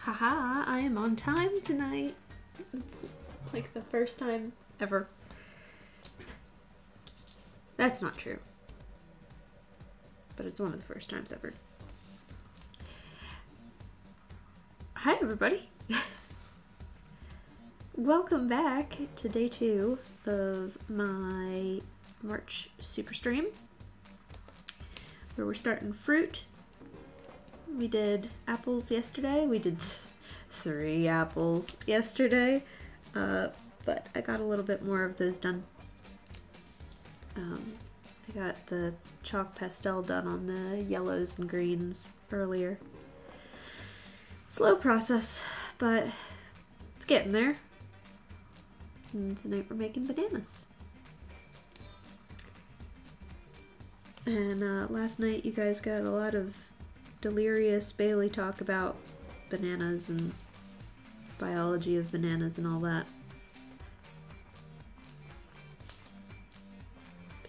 Haha, I am on time tonight. It's like the first time ever. That's not true. But it's one of the first times ever. Hi everybody. Welcome back to day 2 of my March super stream, where we're starting fruit. We did apples yesterday. We did 3 apples yesterday, but I got a little bit more of those done. I got the chalk pastel done on the yellows and greens earlier. Slow process, but it's getting there. And tonight we're making bananas. And last night you guys got a lot of delirious Bailey talk about bananas and biology of bananas and all that.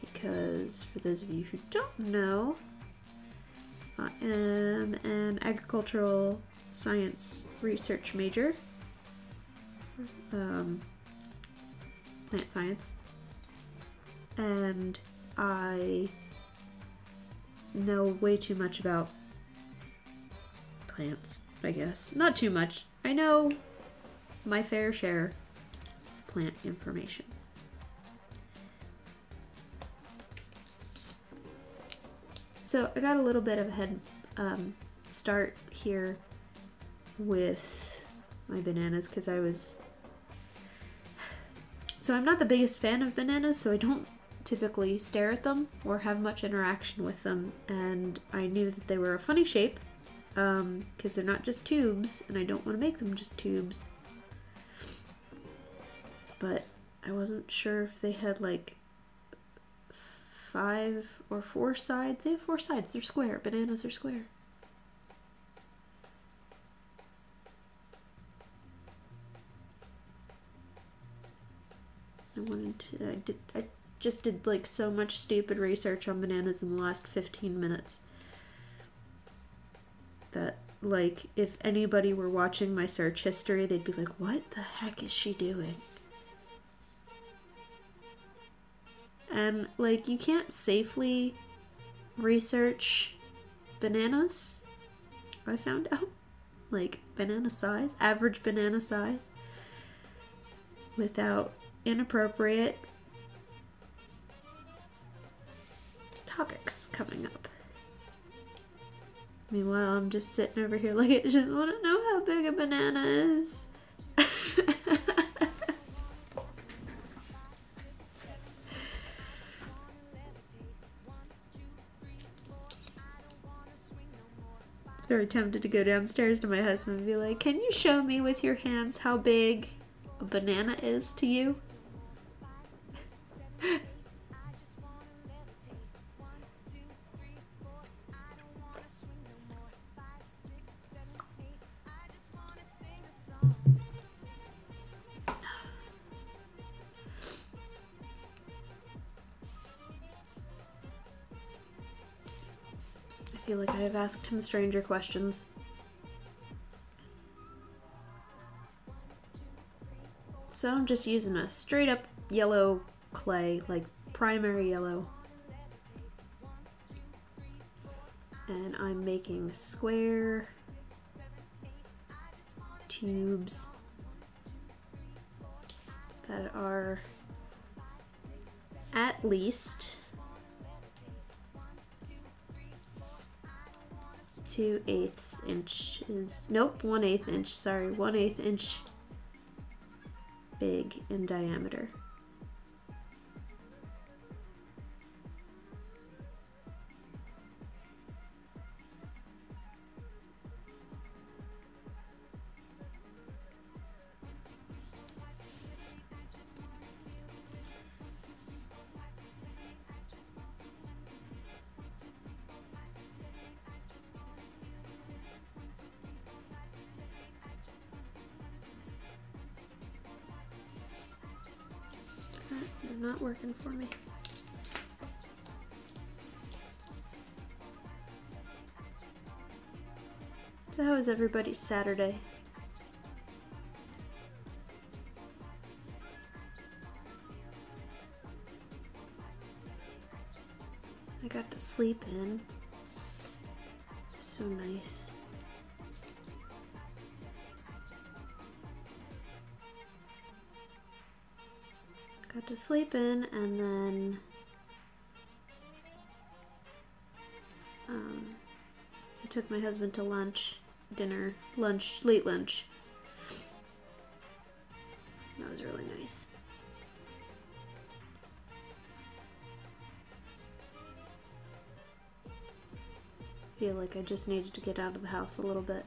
Because for those of you who don't know, I am an agricultural science research major. Plant science. And I know way too much about plants, I guess. Not too much. I know my fair share of plant information. So I got a little bit of a head start here with my bananas because I'm not the biggest fan of bananas, so I don't typically stare at them or have much interaction with them, and I knew that they were a funny shape because they're not just tubes, and I don't want to make them just tubes. But I wasn't sure if they had like 5 or 4 sides. They have 4 sides. They're square. Bananas are square. I just did like so much stupid research on bananas in the last 15 minutes that, like, if anybody were watching my search history, they'd be like, what the heck is she doing? And, like, you can't safely research bananas, I found out. Like, banana size, average banana size, without inappropriate topics coming up. Meanwhile, I'm just sitting over here like I just want to know how big a banana is. Very tempted to go downstairs to my husband and be like, can you show me with your hands how big a banana is to you? I feel like I have asked him stranger questions. So I'm just using a straight up yellow clay, like primary yellow. And I'm making square tubes that are at least 2/8 inches, nope, 1/8 inch, sorry, 1/8 inch big in diameter. That is not working for me. So how was everybody's Saturday? sleep in. So nice. Got to sleep in, and then I took my husband to lunch, late lunch. That was really nice. Feel like I just needed to get out of the house a little bit.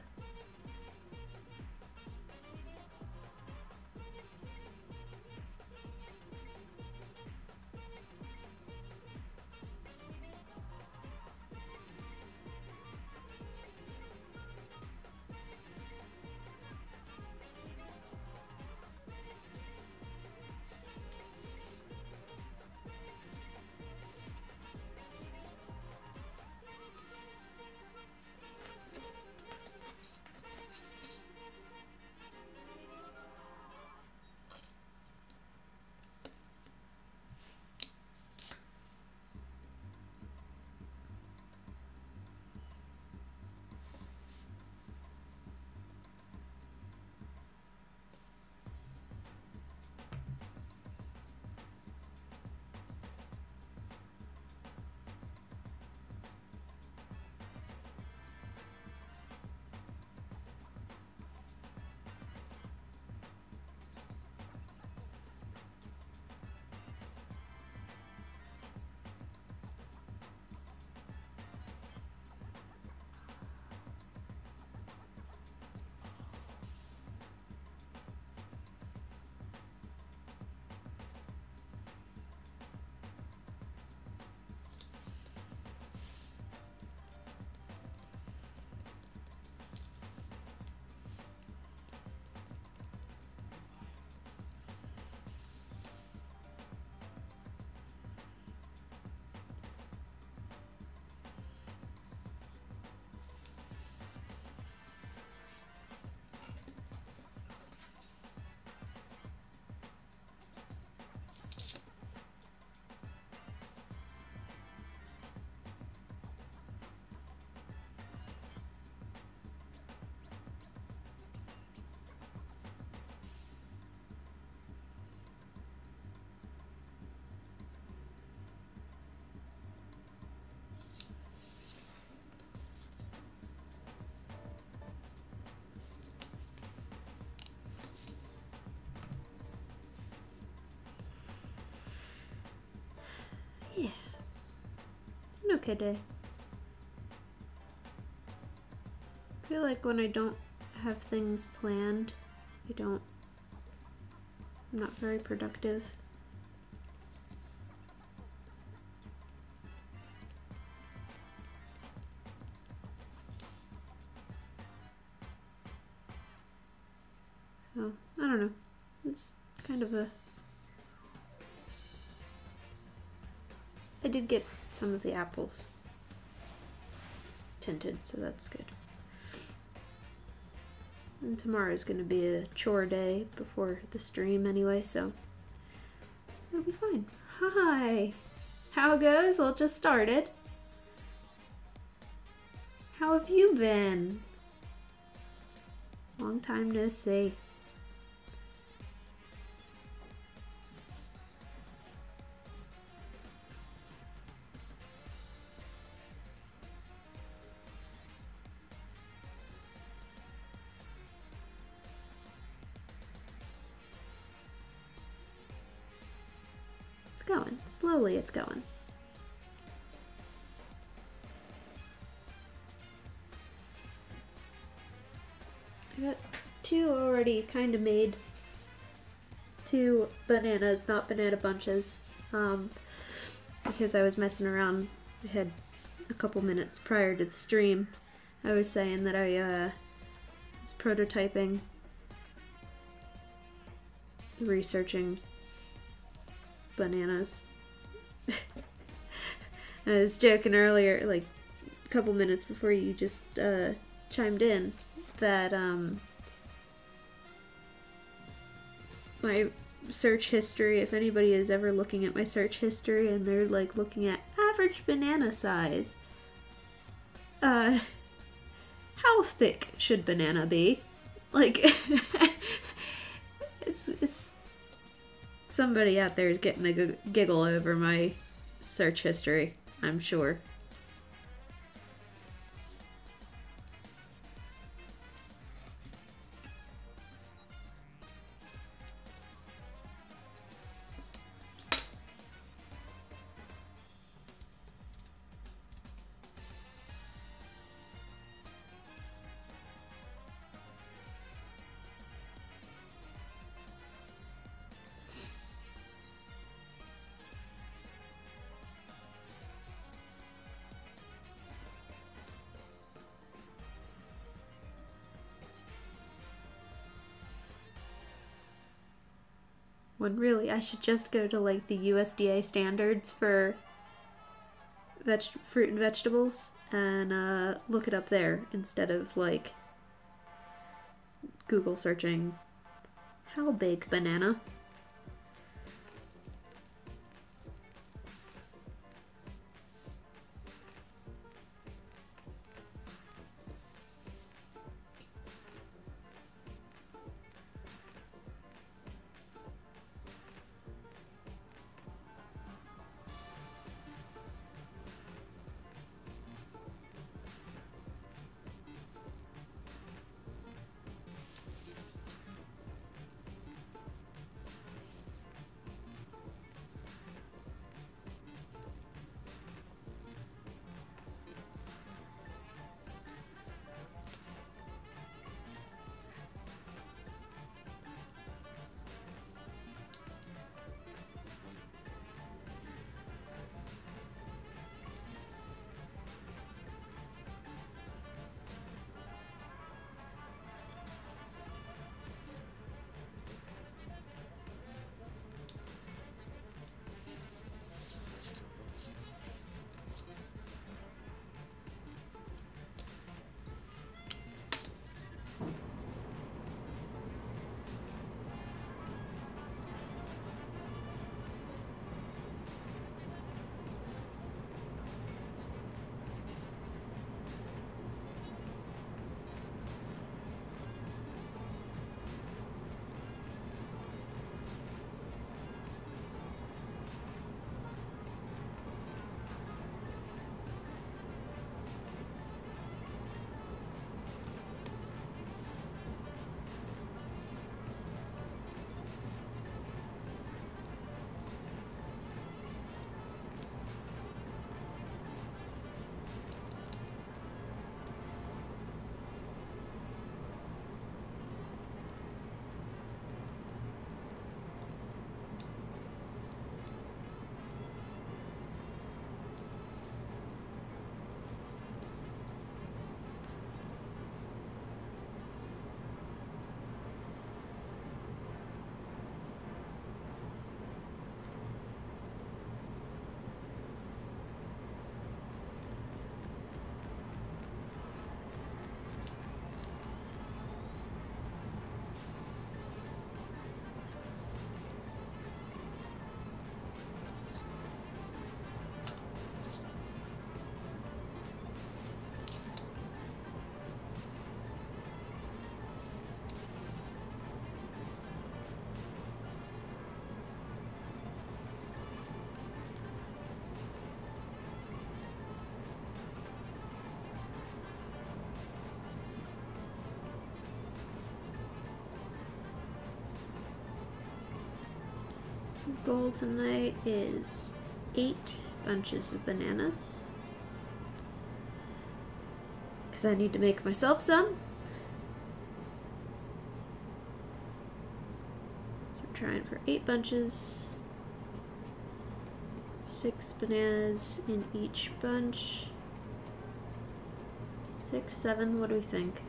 Yeah. An okay day. I feel like when I don't have things planned, I'm not very productive. So, I don't know. It's kind of I did get some of the apples tinted, so that's good. And tomorrow's gonna be a chore day before the stream anyway, so it'll be fine. Hi! How it goes? Well, it just started. How have you been? Long time no see. It's going. Slowly it's going. I got two already kind of made. 2 bananas, not banana bunches. Because I was messing around. I had a couple minutes prior to the stream. I was saying that I was prototyping, researching bananas. I was joking earlier, like a couple minutes before you just chimed in, that my search history, if anybody is ever looking at my search history and they're like looking at average banana size. How thick should banana be? Like, it's somebody out there is getting a giggle over my search history, I'm sure. When really I should just go to like the USDA standards for fruit and vegetables and look it up there instead of like Google searching how big banana. Goal tonight is 8 bunches of bananas, because I need to make myself some. So we're trying for 8 bunches, 6 bananas in each bunch. 6, 7, what do we think?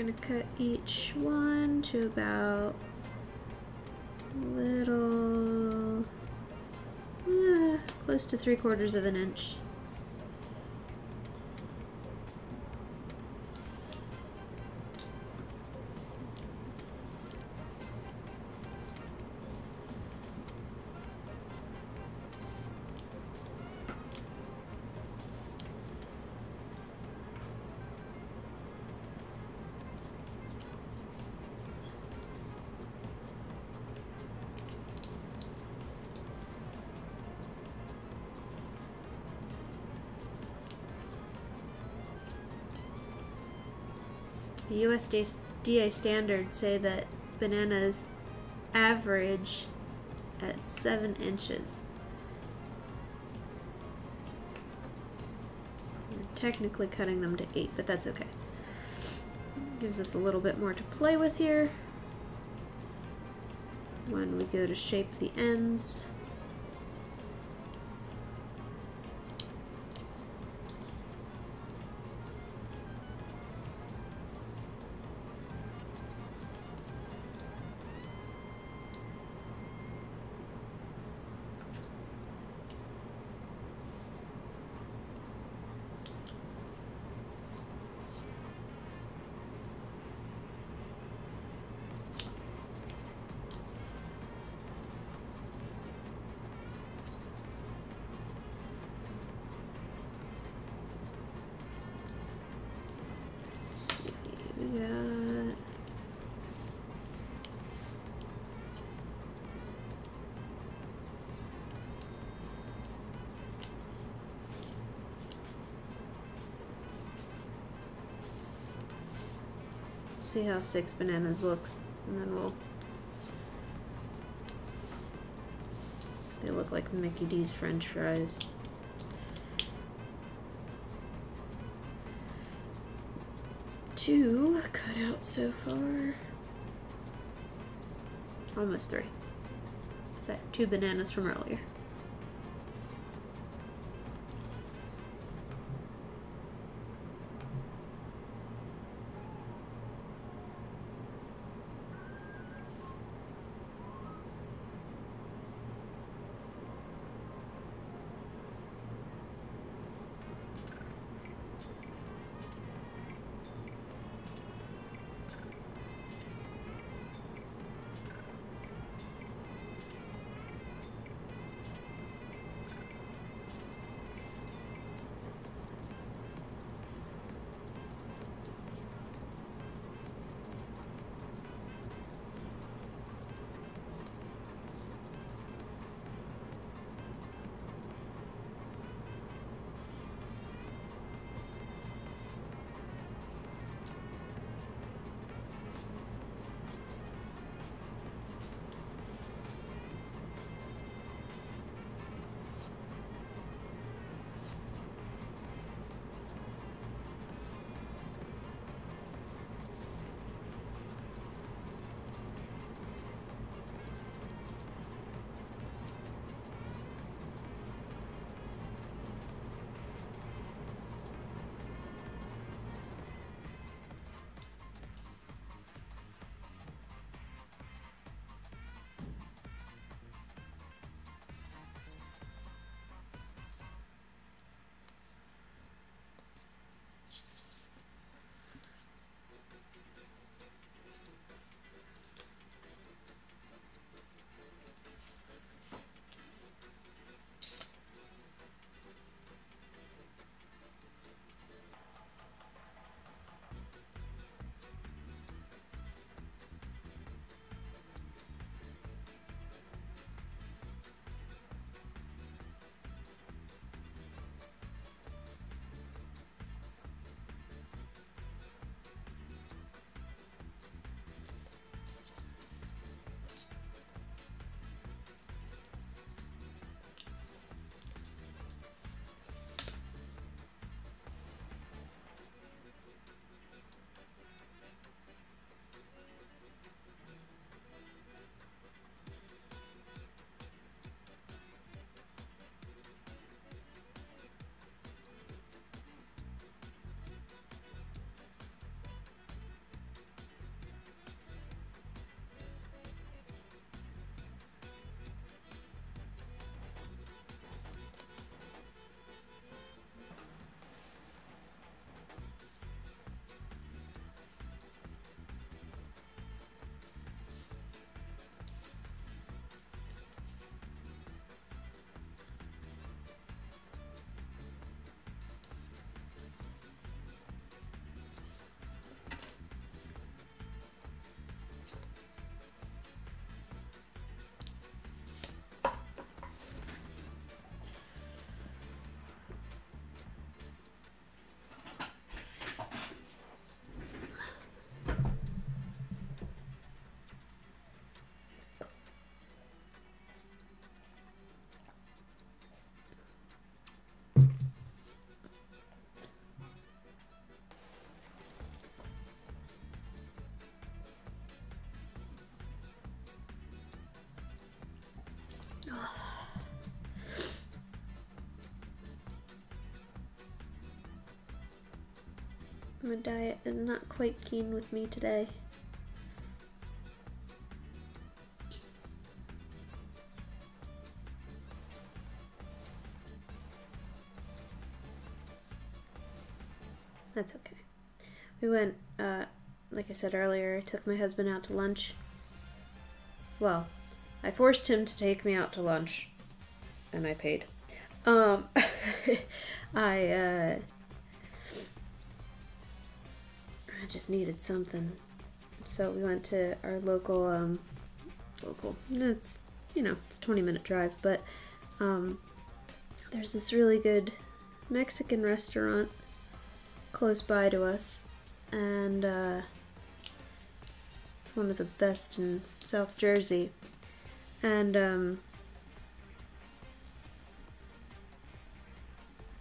gonna cut each one to about little, close to 3/4 of an inch. The USDA standards say that bananas average at 7 inches. We're technically cutting them to 8, but that's okay. Gives us a little bit more to play with here when we go to shape the ends. We got see how 6 bananas looks, and then they look like Mickey D's French fries. Two cut out so far. Almost 3. Is that 2 bananas from earlier? My diet is not quite keen with me today. That's okay. We went, like I said earlier, I took my husband out to lunch. Well, I forced him to take me out to lunch, and I paid. I just needed something. So we went to our local, it's, you know, it's a 20-minute drive, but, there's this really good Mexican restaurant close by to us, and, it's one of the best in South Jersey, and,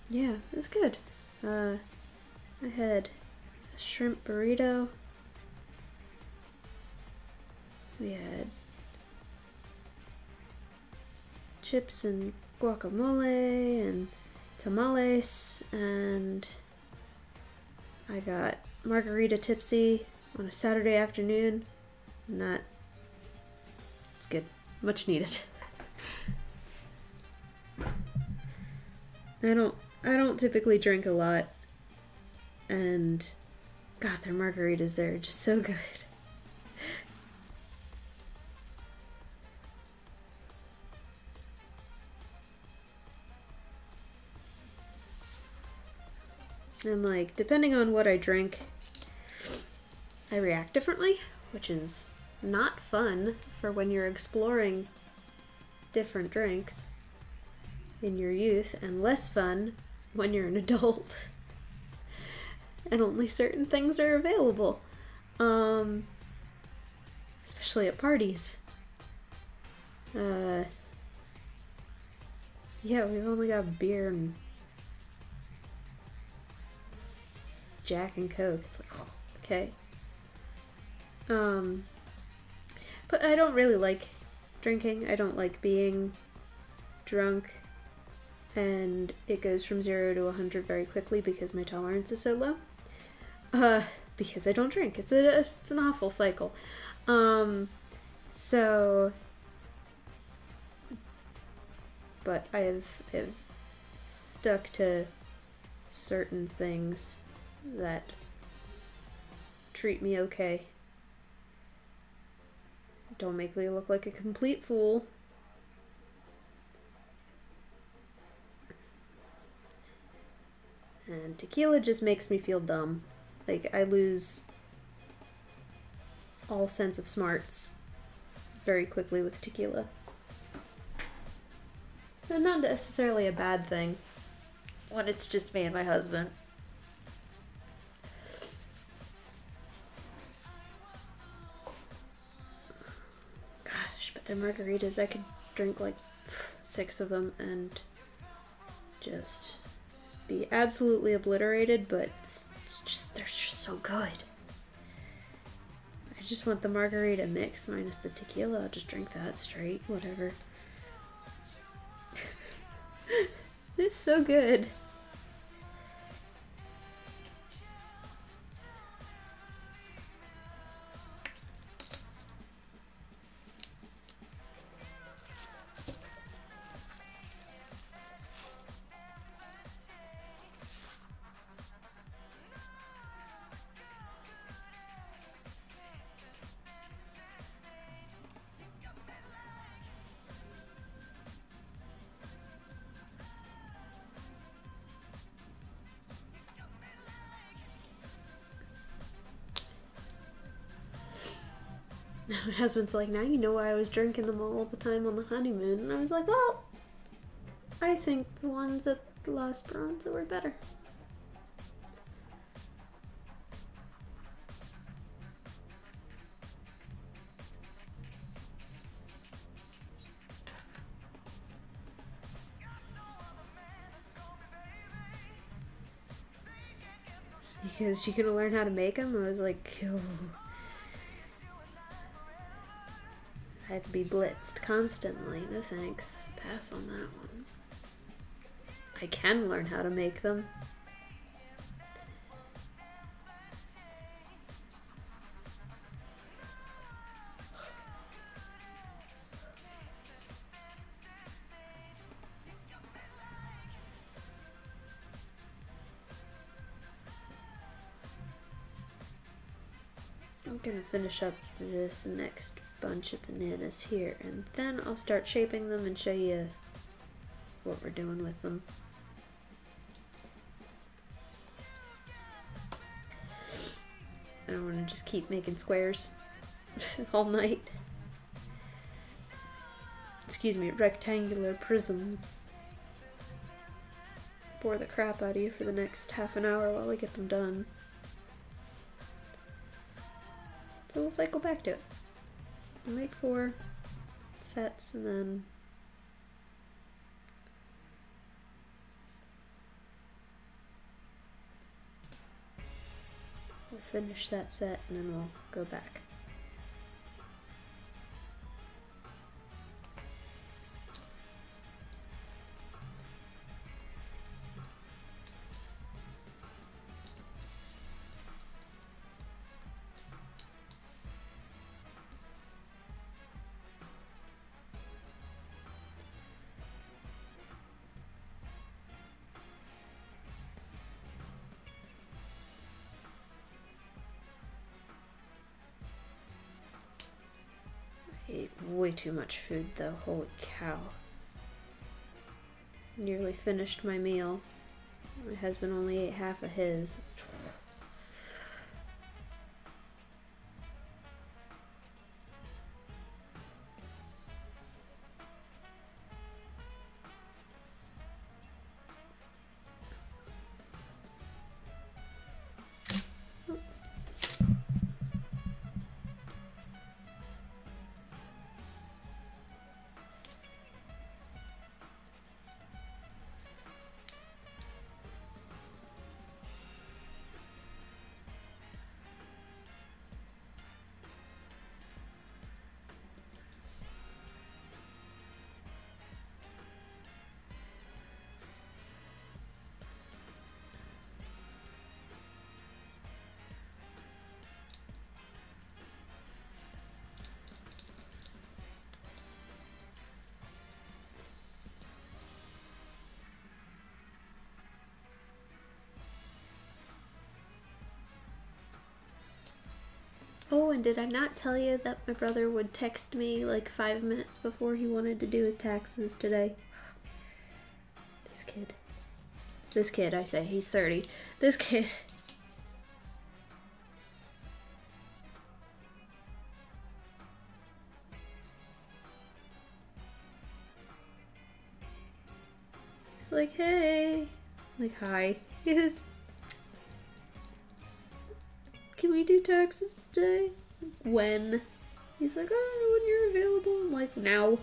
yeah, it was good. I had a shrimp burrito. We had chips and guacamole and tamales, and I got margarita tipsy on a Saturday afternoon, and that it's good. Much needed. I don't typically drink a lot, and God, their margaritas there are just so good. And like, depending on what I drink, I react differently, which is not fun for when you're exploring different drinks in your youth, and less fun when you're an adult and only certain things are available, especially at parties. Yeah, we've only got beer and Jack and Coke. It's like, oh, okay. But I don't really like drinking. I don't like being drunk, and it goes from 0 to 100 very quickly because my tolerance is so low. Because I don't drink. It's an awful cycle. So, but I've stuck to certain things that treat me okay. Don't make me look like a complete fool. And tequila just makes me feel dumb. Like, I lose all sense of smarts very quickly with tequila. And not necessarily a bad thing when it's just me and my husband. Gosh, but their margaritas, I could drink like 6 of them and just be absolutely obliterated, but they're just so good. I just want the margarita mix minus the tequila. I'll just drink that straight, whatever. It's so good. My husband's like, now you know why I was drinking them all the time on the honeymoon. And I was like, well, I think the ones at La Esperanza were better. Because you gonna learn how to make them? I was like, oh. I had to be blitzed constantly. No thanks. Pass on that one. I can learn how to make them. I'm gonna finish up this next bunch of bananas here, and then I'll start shaping them and show you what we're doing with them. I don't want to just keep making squares all night. Excuse me, rectangular prisms. Bore the crap out of you for the next half an hour while I get them done. So we'll cycle back to it. We'll make 4 sets and then we'll finish that set and then we'll go back. Ate way too much food though, holy cow. Nearly finished my meal. My husband only ate half of his. Oh, and did I not tell you that my brother would text me like 5 minutes before he wanted to do his taxes today? This kid, I say, he's 30. This kid. He's like, hey. I'm like, hi. Yes. Can we do taxes today? When? He's like, I don't know when you're available. I'm like, now.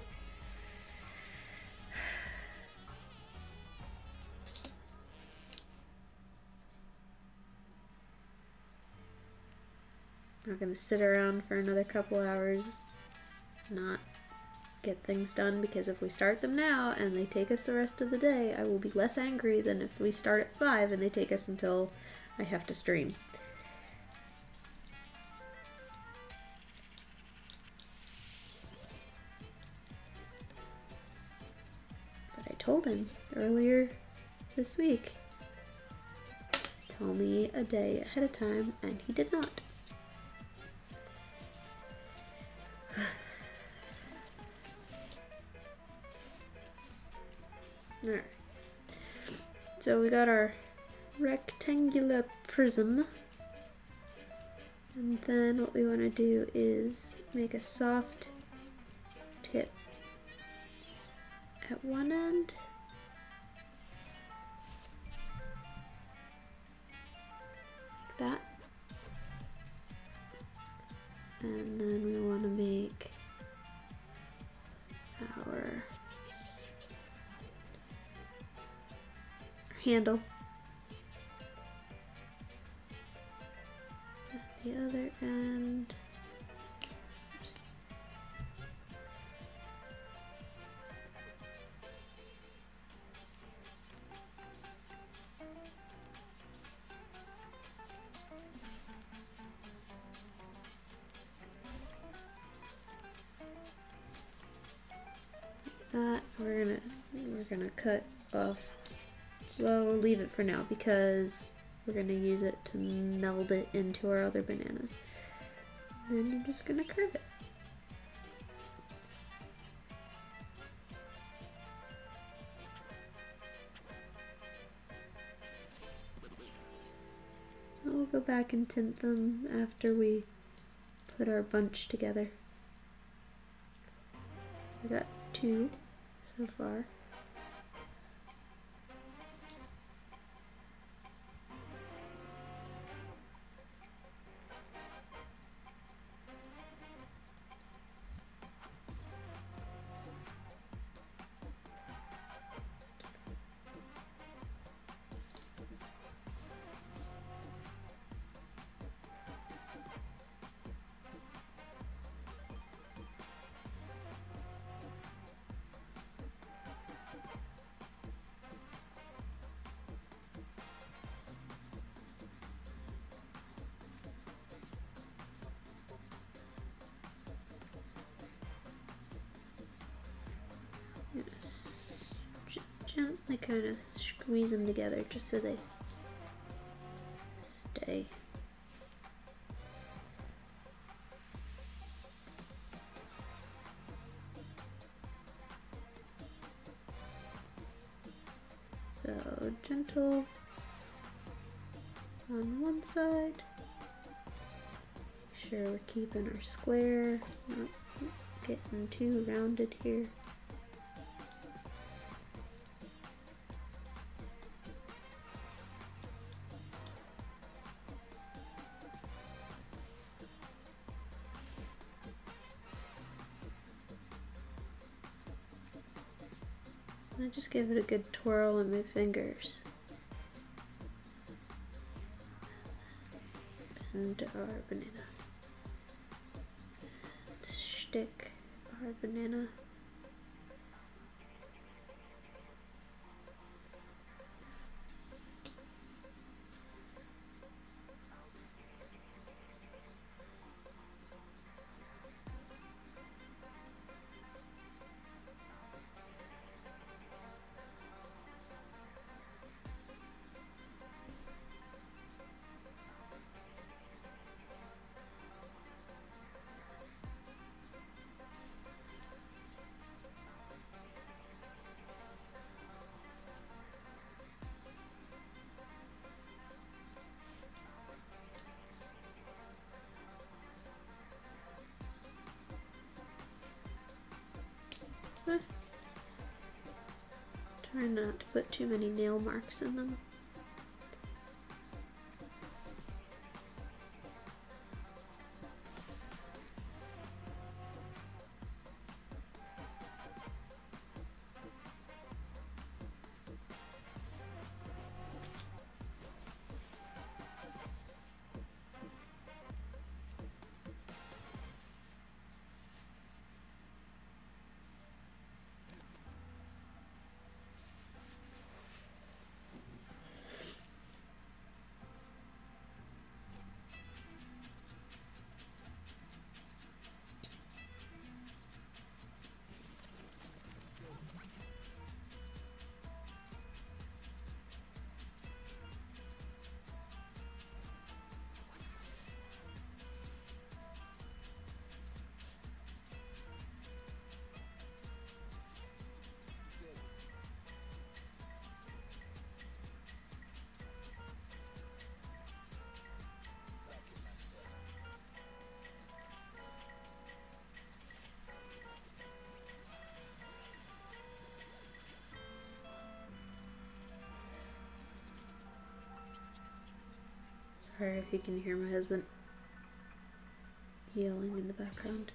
I'm not gonna sit around for another couple hours, not get things done, because if we start them now and they take us the rest of the day, I will be less angry than if we start at 5 and they take us until I have to stream. Told him earlier this week. Tell me a day ahead of time, and he did not. Alright. So we got our rectangular prism. And then what we want to do is make a soft tip at one end. Like that. And then we want to make our handle. At the other end. Oops. we're gonna cut off. Well, we'll leave it for now because we're gonna use it to meld it into our other bananas. And then I'm just gonna curve it. We'll go back and tint them after we put our bunch together. I got 2 so far. Gently kind of squeeze them together just so they stay. So gentle on one side. Make sure we're keeping our square, not getting too rounded here. I just give it a good twirl in my fingers. Bend our banana. Stick our banana. Try not to put too many nail marks in them. Sorry if you can hear my husband yelling in the background.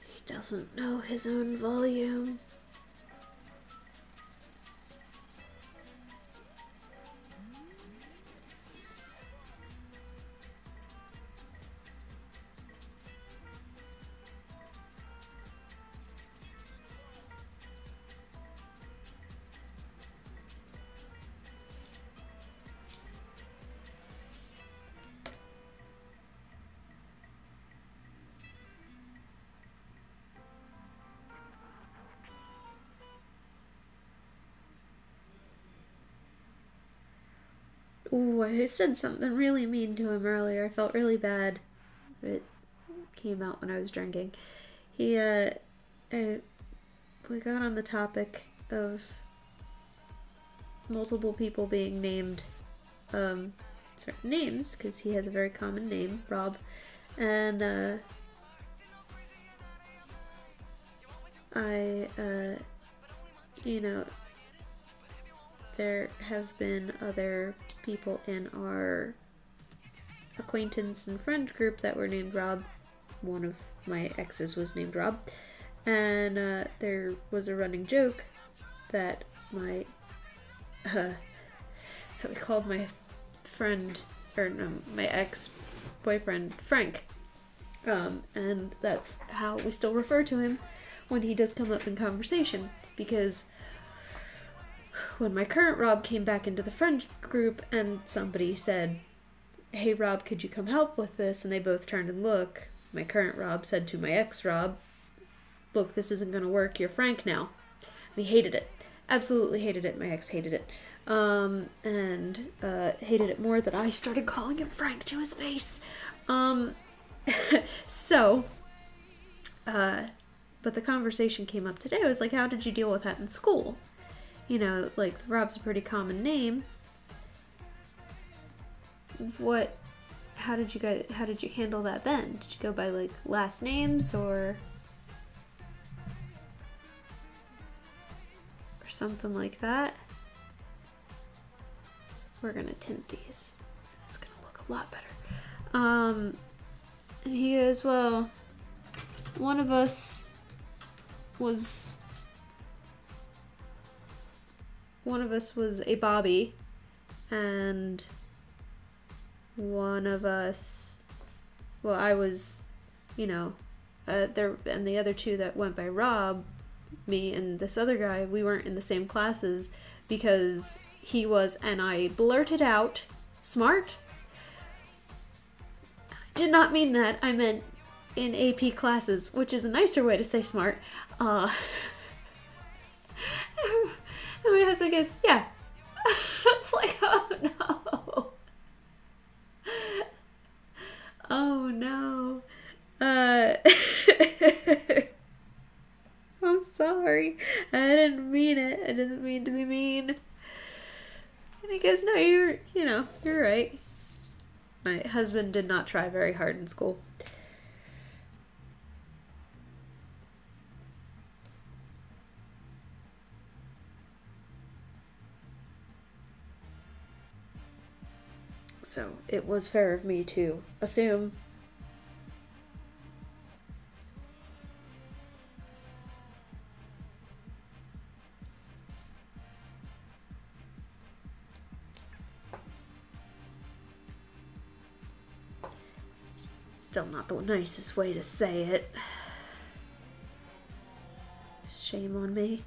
He doesn't know his own volume. Ooh, I said something really mean to him earlier. I felt really bad. It came out when I was drinking. We got on the topic of multiple people being named certain names, because he has a very common name, Rob, and you know, there have been other people in our acquaintance and friend group that were named Rob. One of my exes was named Rob, and there was a running joke that my that we called my friend, or no, my ex-boyfriend Frank, and that's how we still refer to him when he does come up in conversation, because when my current Rob came back into the friend group and somebody said, "Hey Rob, could you come help with this?" and they both turned and looked, my current Rob said to my ex-Rob, "Look, this isn't gonna work, you're Frank now." And he hated it. Absolutely hated it. My ex hated it. And hated it more that I started calling him Frank to his face. So, but the conversation came up today. I was like, how did you deal with that in school? You know, like, Rob's a pretty common name. How did you handle that then? Did you go by, like, last names or something like that? We're gonna tint these. It's gonna look a lot better. And he goes, well, one of us was a Bobby, and one of us, well, I was, you know, there, and the other two that went by Rob, me and this other guy, we weren't in the same classes because he was, and I blurted out, smart. I did not mean that. I meant in AP classes, which is a nicer way to say smart. And my husband goes, yeah. I was like, oh no. Oh no. I'm sorry. I didn't mean it. I didn't mean to be mean. And he goes, no, you're right. My husband did not try very hard in school. So it was fair of me to assume. Still not the nicest way to say it. Shame on me.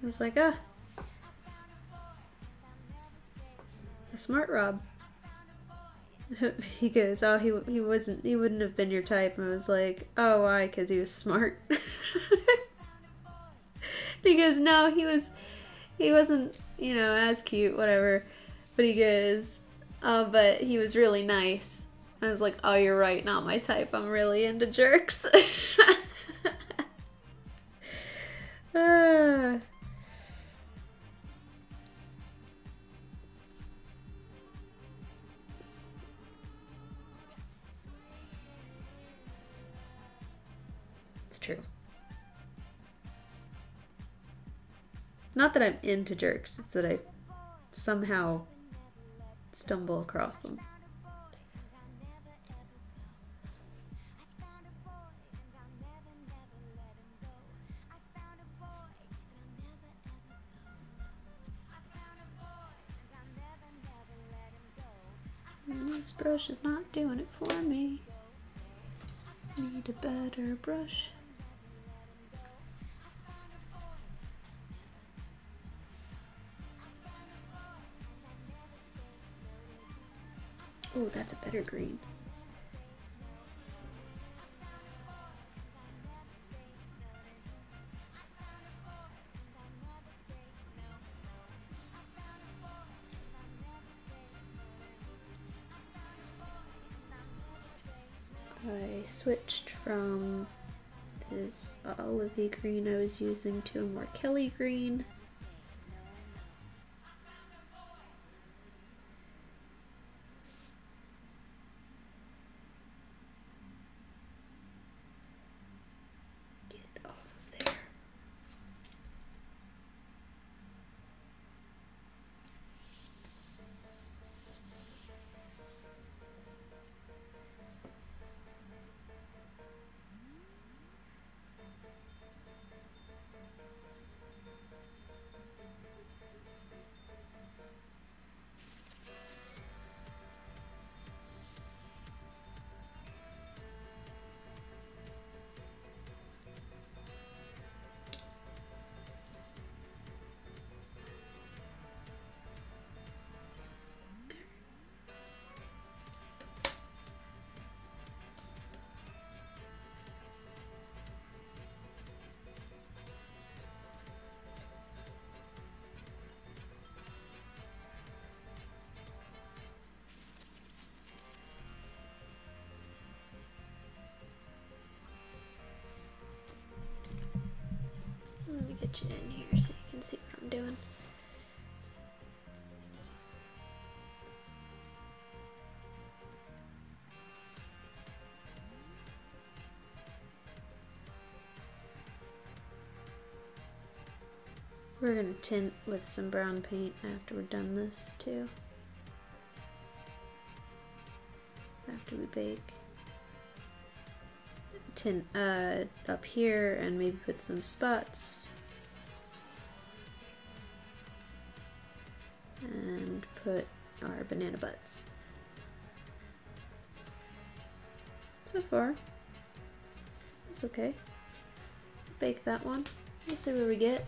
I was like, a smart Rob. He goes, oh, he wouldn't have been your type. And I was like, oh, why? Because he was smart. He goes, no, he wasn't, as cute, whatever. But he goes, oh, but he was really nice. I was like, oh, you're right, not my type. I'm really into jerks. It's true. Not that I'm into jerks, it's that I somehow stumble across them. This brush is not doing it for me. Need a better brush. Oh, that's a better green. I switched from this olivey green I was using to a more Kelly green. Get off of there. Let me get you in here so you can see what I'm doing. We're gonna tint with some brown paint after we're done this too. After we bake. Tint up here and maybe put some spots. And put our banana butts. So far, it's okay. Bake that one. We'll see where we get.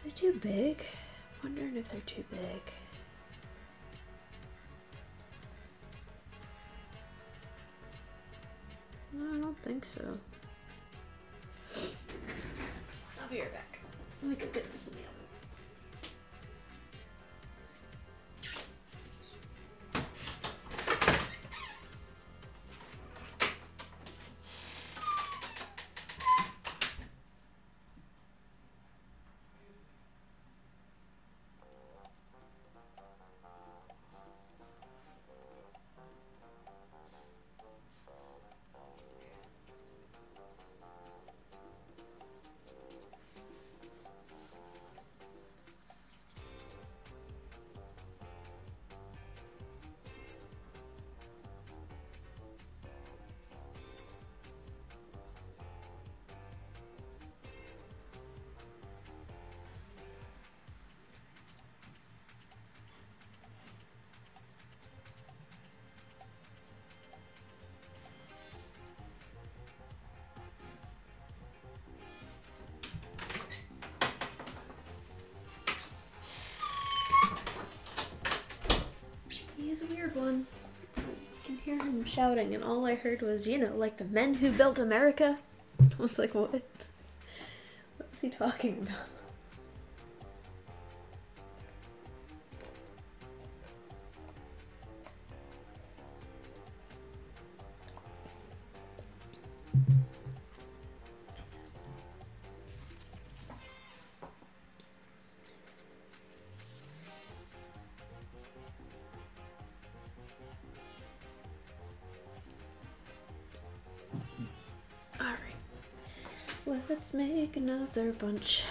They're too big. Wondering if they're too big. No, I don't think so. I'll be right back. Let me go get this in the oven. He's a weird one. I can hear him shouting, and all I heard was, you know, like the men who built America. I was like, what? What's he talking about? Let's make another bunch.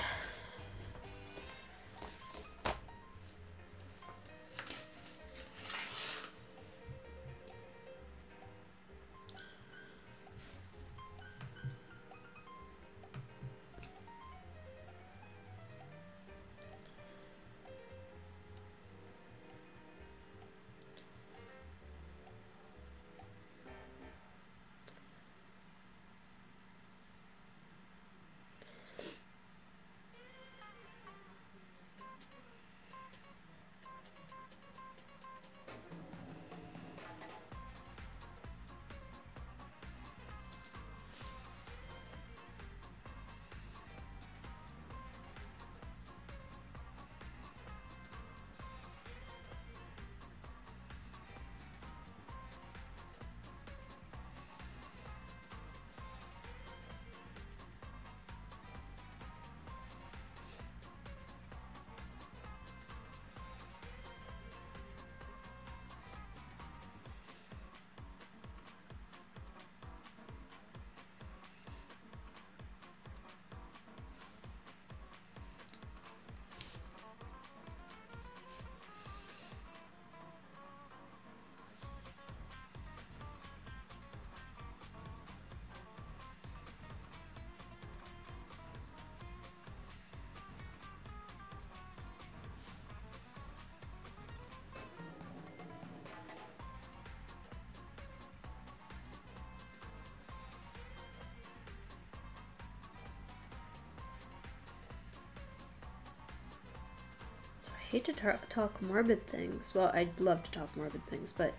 hate to talk morbid things. Well, I'd love to talk morbid things, but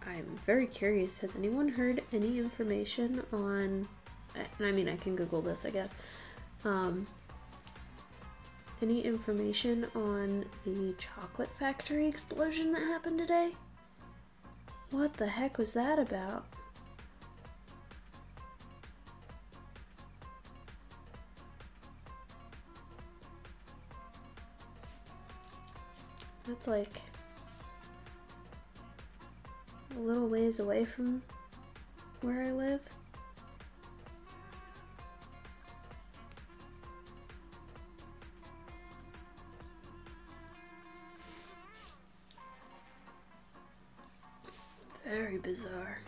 I'm very curious. Has anyone heard any information on, I mean, I can Google this, I guess. Any information on the chocolate factory explosion that happened today? What the heck was that about? That's like a little ways away from where I live. Very bizarre.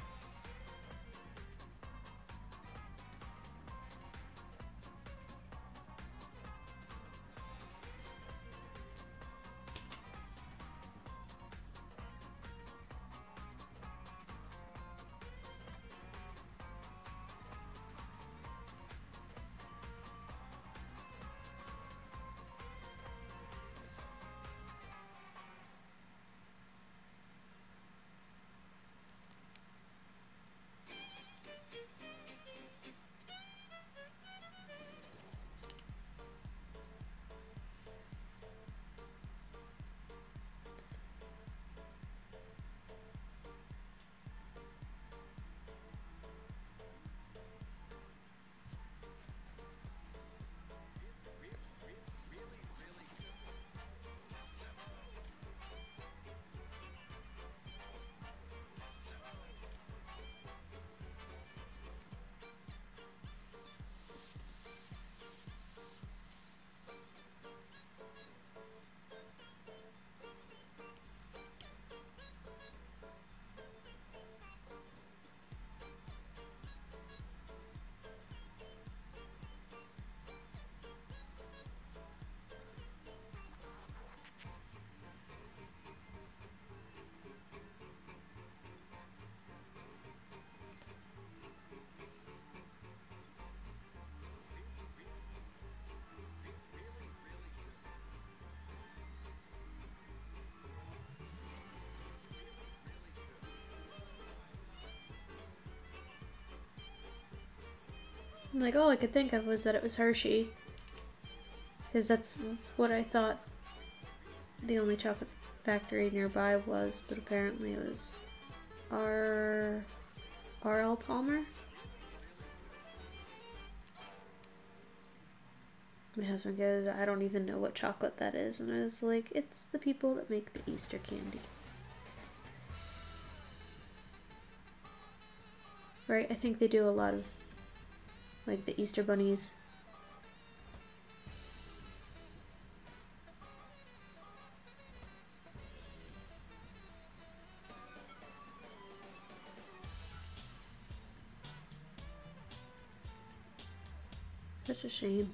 I'm like, all I could think of was that it was Hershey. Because that's what I thought the only chocolate factory nearby was, but apparently it was R.L. Palmer. My husband goes, I don't even know what chocolate that is. And I was like, it's the people that make the Easter candy. Right? I think they do a lot of, like, the Easter bunnies. Such a shame.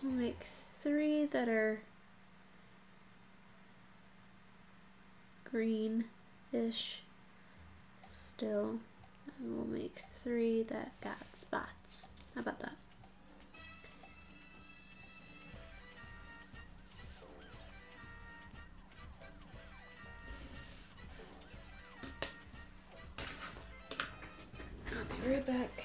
We'll make 3 that are green-ish still, and we'll make 3 that got spots. How about that? I'll be right back.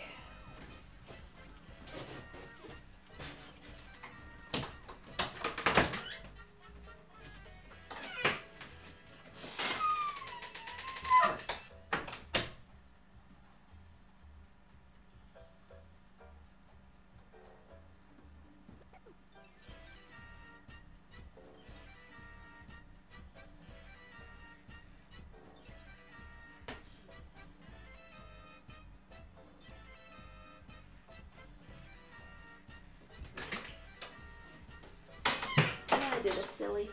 I did a silly.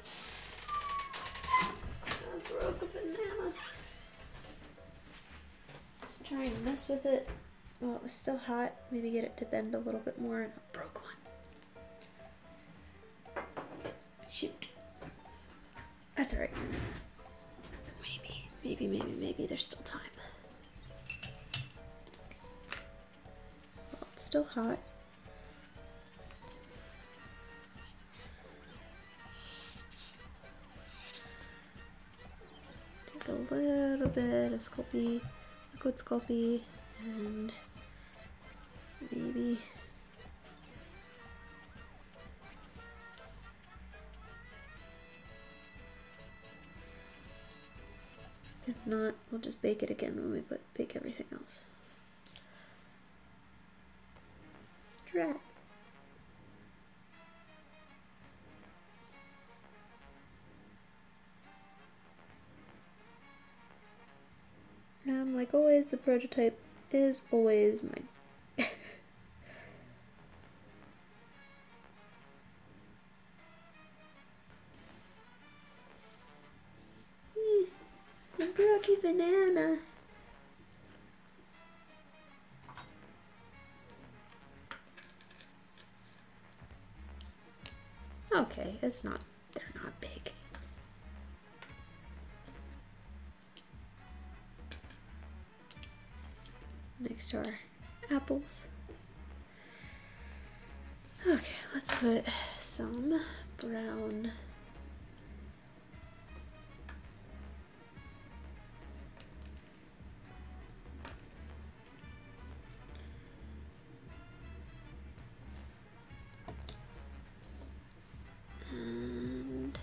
I broke a banana. Just trying to mess with it while it was still hot. Maybe get it to bend a little bit more, and I broke one. Shoot. That's alright. Maybe there's still time. Well, it's still hot. Take a little bit of Sculpey, liquid Sculpey, and maybe if not, we'll just bake it again when we bake everything else. Drat. And like always, the prototype is always mine. The brookie banana. Okay, it's not, they're not big. Next to our apples. Okay, let's put some brown and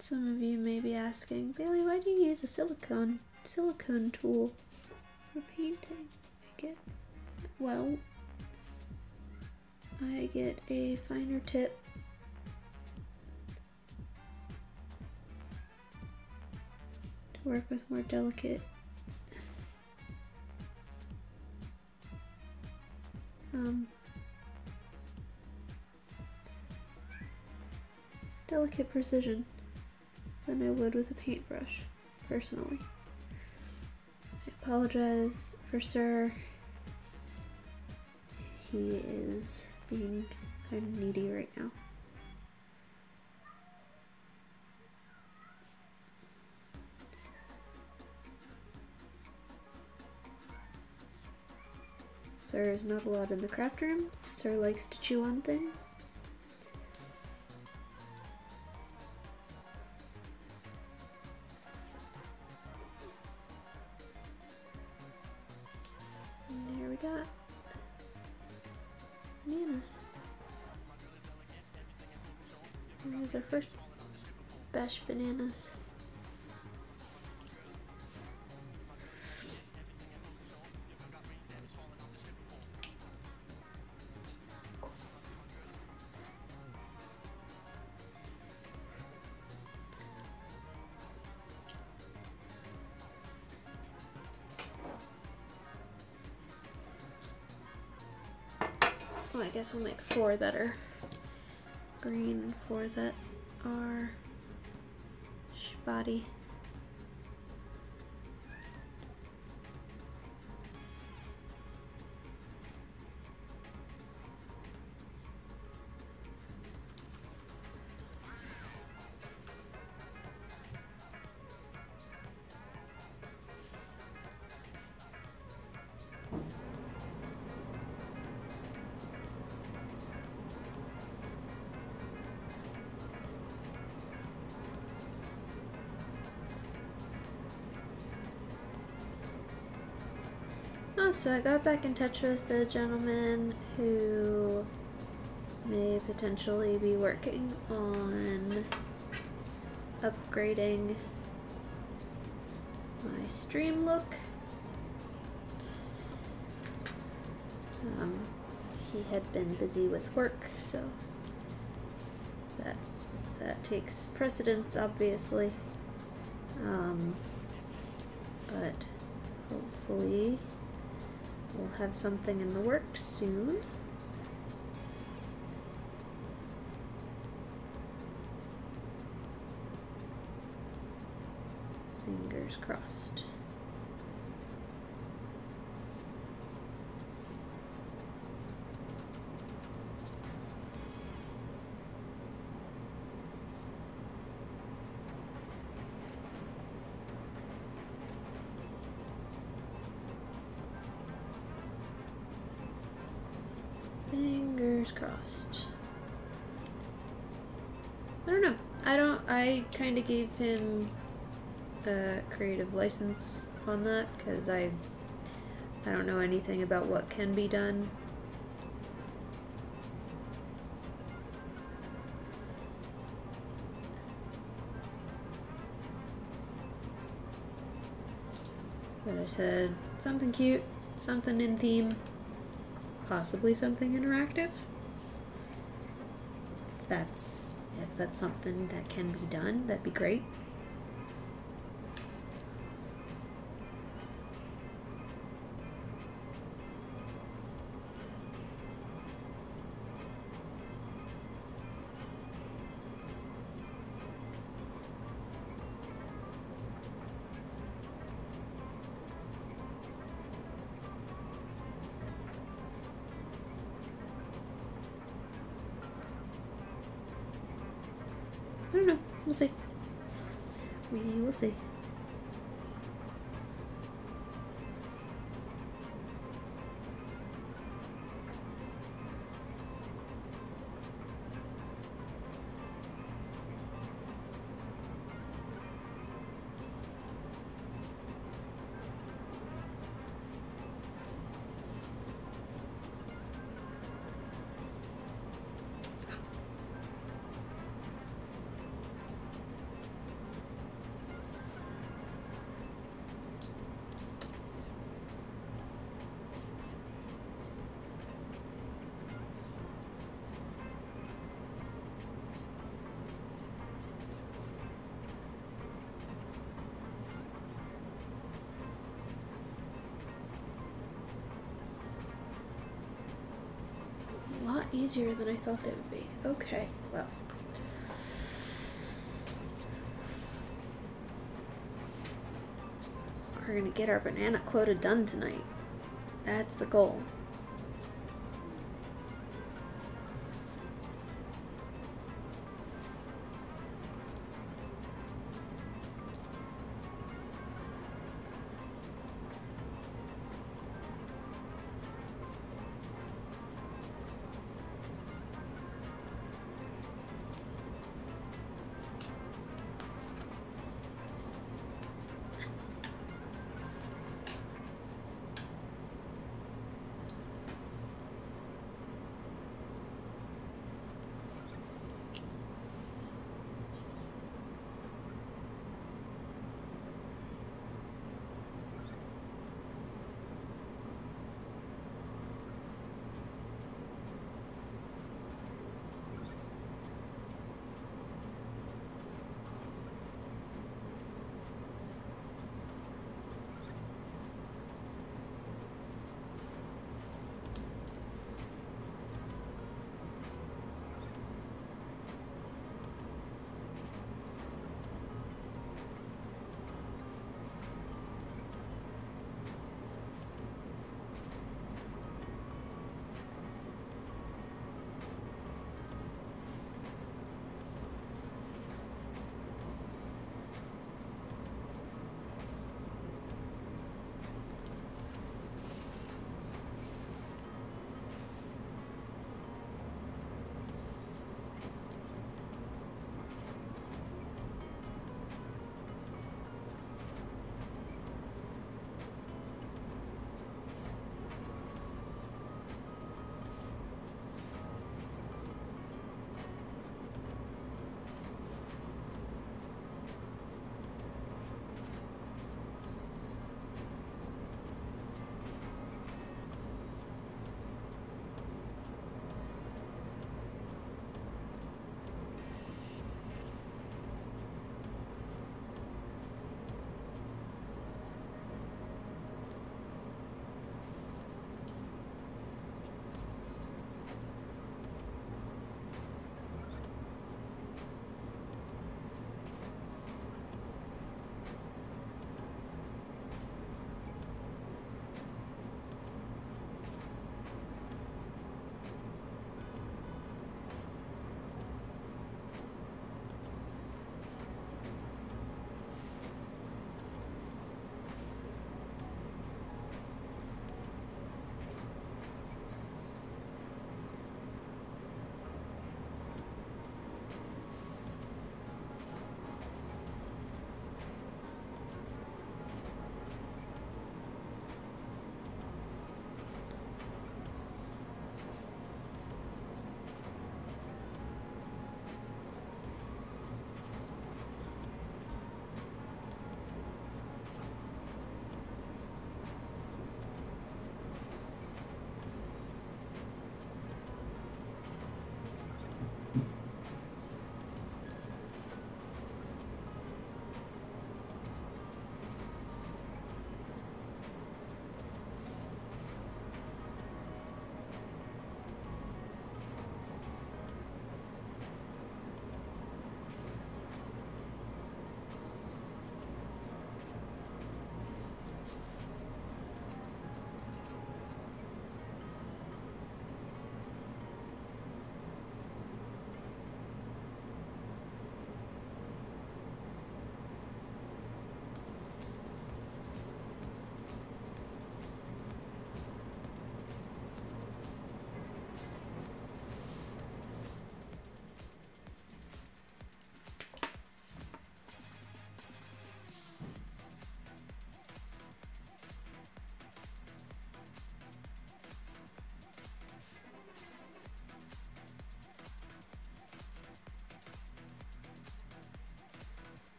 some of you may be asking, Bailey, why do you use a silicone tool for painting? I get a finer tip to work with more delicate precision than I would with a paintbrush, personally. I apologize for Sir. He is being kind of needy right now. Sir is not allowed in the craft room. Sir likes to chew on things. And here we got bananas. And here's our first batch of bananas. Oh, I guess we'll make 4 that are green and 4 that are spotty. Oh, so I got back in touch with the gentleman who may potentially be working on upgrading my stream look. He had been busy with work, so that takes precedence, obviously. But hopefully we'll have something in the works soon. Fingers crossed. Fingers crossed. I don't know. I kind of gave him a creative license on that because I don't know anything about what can be done. But I said something cute, something in theme. Possibly something interactive. If that's something that can be done, that'd be great. I don't know. We'll see. We will see. A lot easier than I thought they would be. Okay, well. We're gonna get our banana quota done tonight. That's the goal.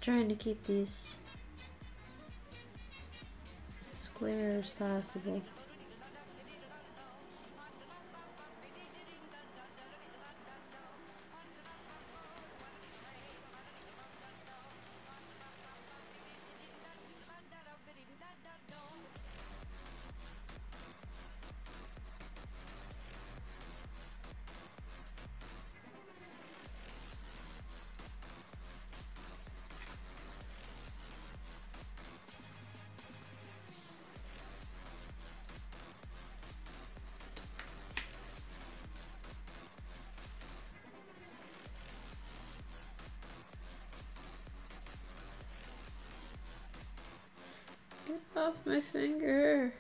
trying to keep these square as possible. Get off my finger.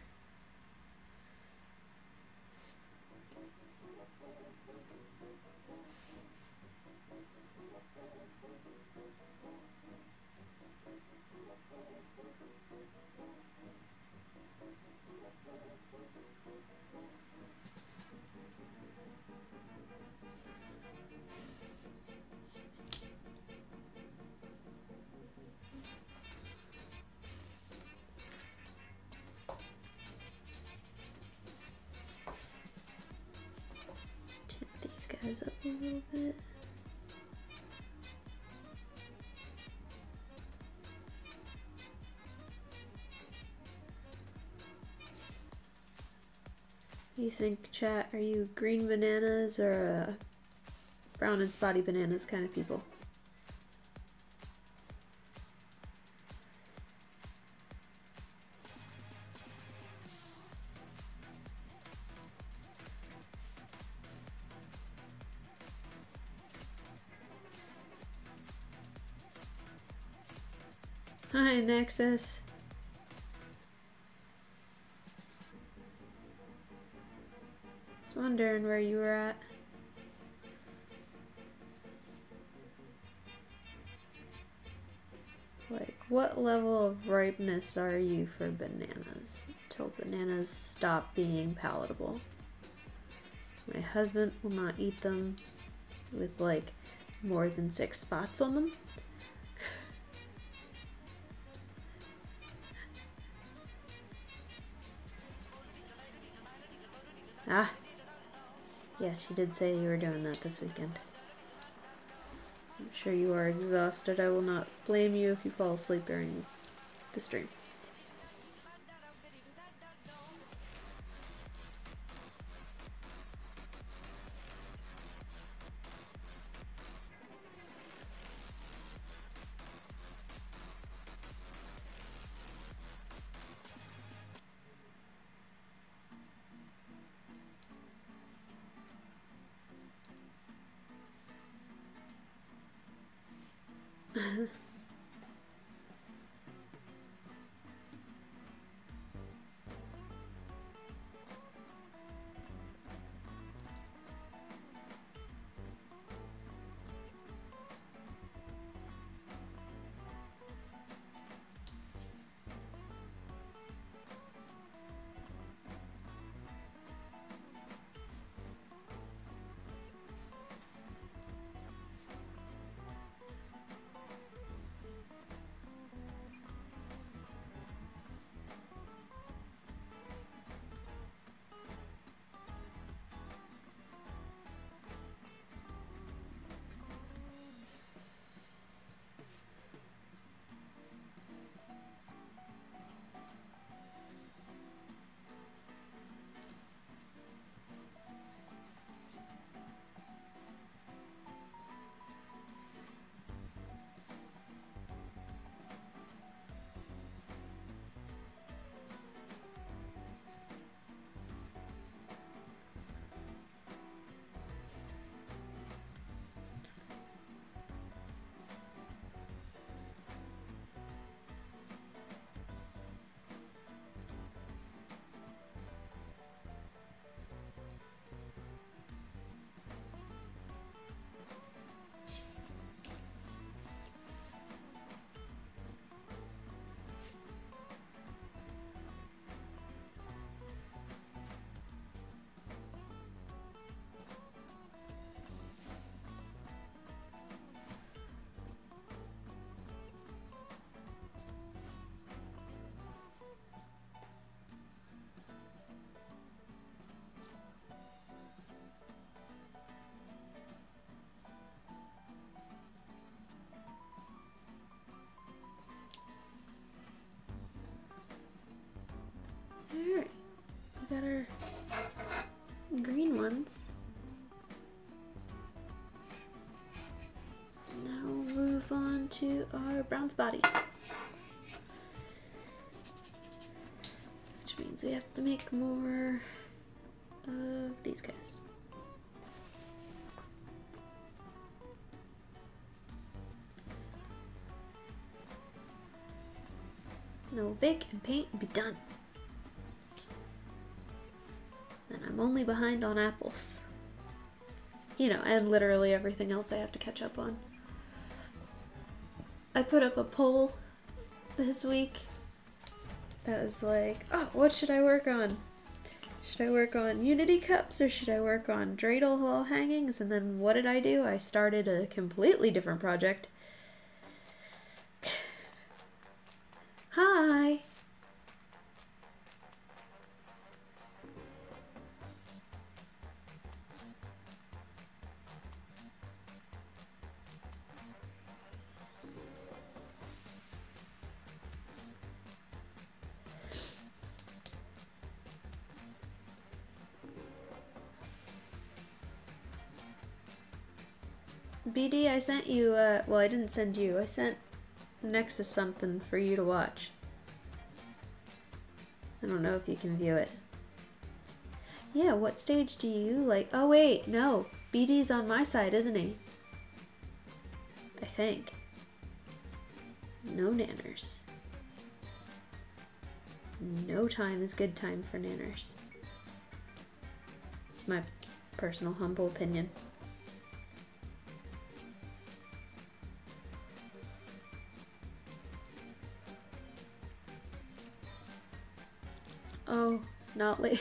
Guys up a little bit. What do you think, chat? Are you green bananas or brown and spotty bananas kind of people? Hi, Nexus. Just wondering where you were at. Like, what level of ripeness are you for bananas? Till bananas stop being palatable. My husband will not eat them with like more than 6 spots on them. Ah, yes, you did say you were doing that this weekend. I'm sure you are exhausted. I will not blame you if you fall asleep during the stream. we got our green ones. Now we'll move on to our brown spotties. Which means we have to make more of these guys. And we'll bake and paint and be done. And I'm only behind on apples. You know, and literally everything else I have to catch up on. I put up a poll this week that was like, oh, what should I work on? Should I work on Unity cups or should I work on dreidel wall hangings? And then what did I do? I started a completely different project. Hi! BD, I sent you, well, I didn't send you. I sent Nexus something for you to watch. I don't know if you can view it. Yeah, what stage do you like? Oh wait, no. BD's on my side, isn't he? I think. No nanners. No time is good time for nanners. It's my personal humble opinion. Oh, not late.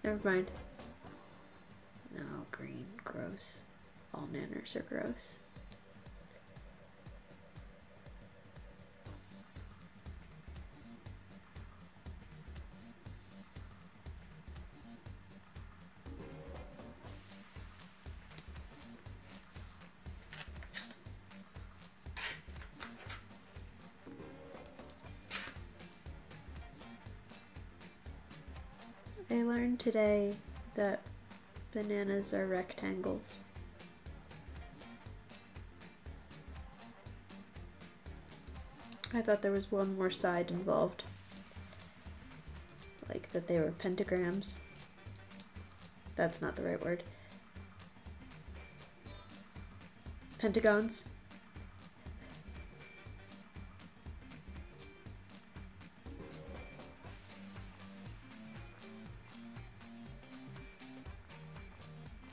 Never mind. No, green, gross. All nanners are gross. I learned today that bananas are rectangles. I thought there was one more side involved. Like that they were pentagrams. That's not the right word. Pentagons.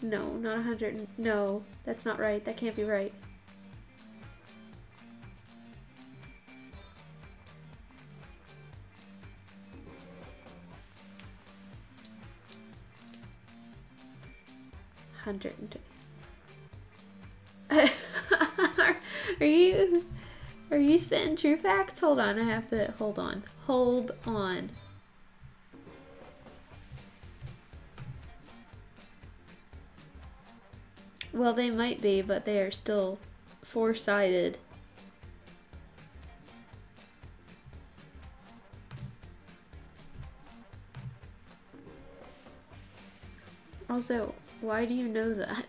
No, not 100. No, that's not right. That can't be right. Are you spitting true facts? Hold on, I have to hold on. Hold on. Well, they might be, but they are still four-sided. Also, why do you know that?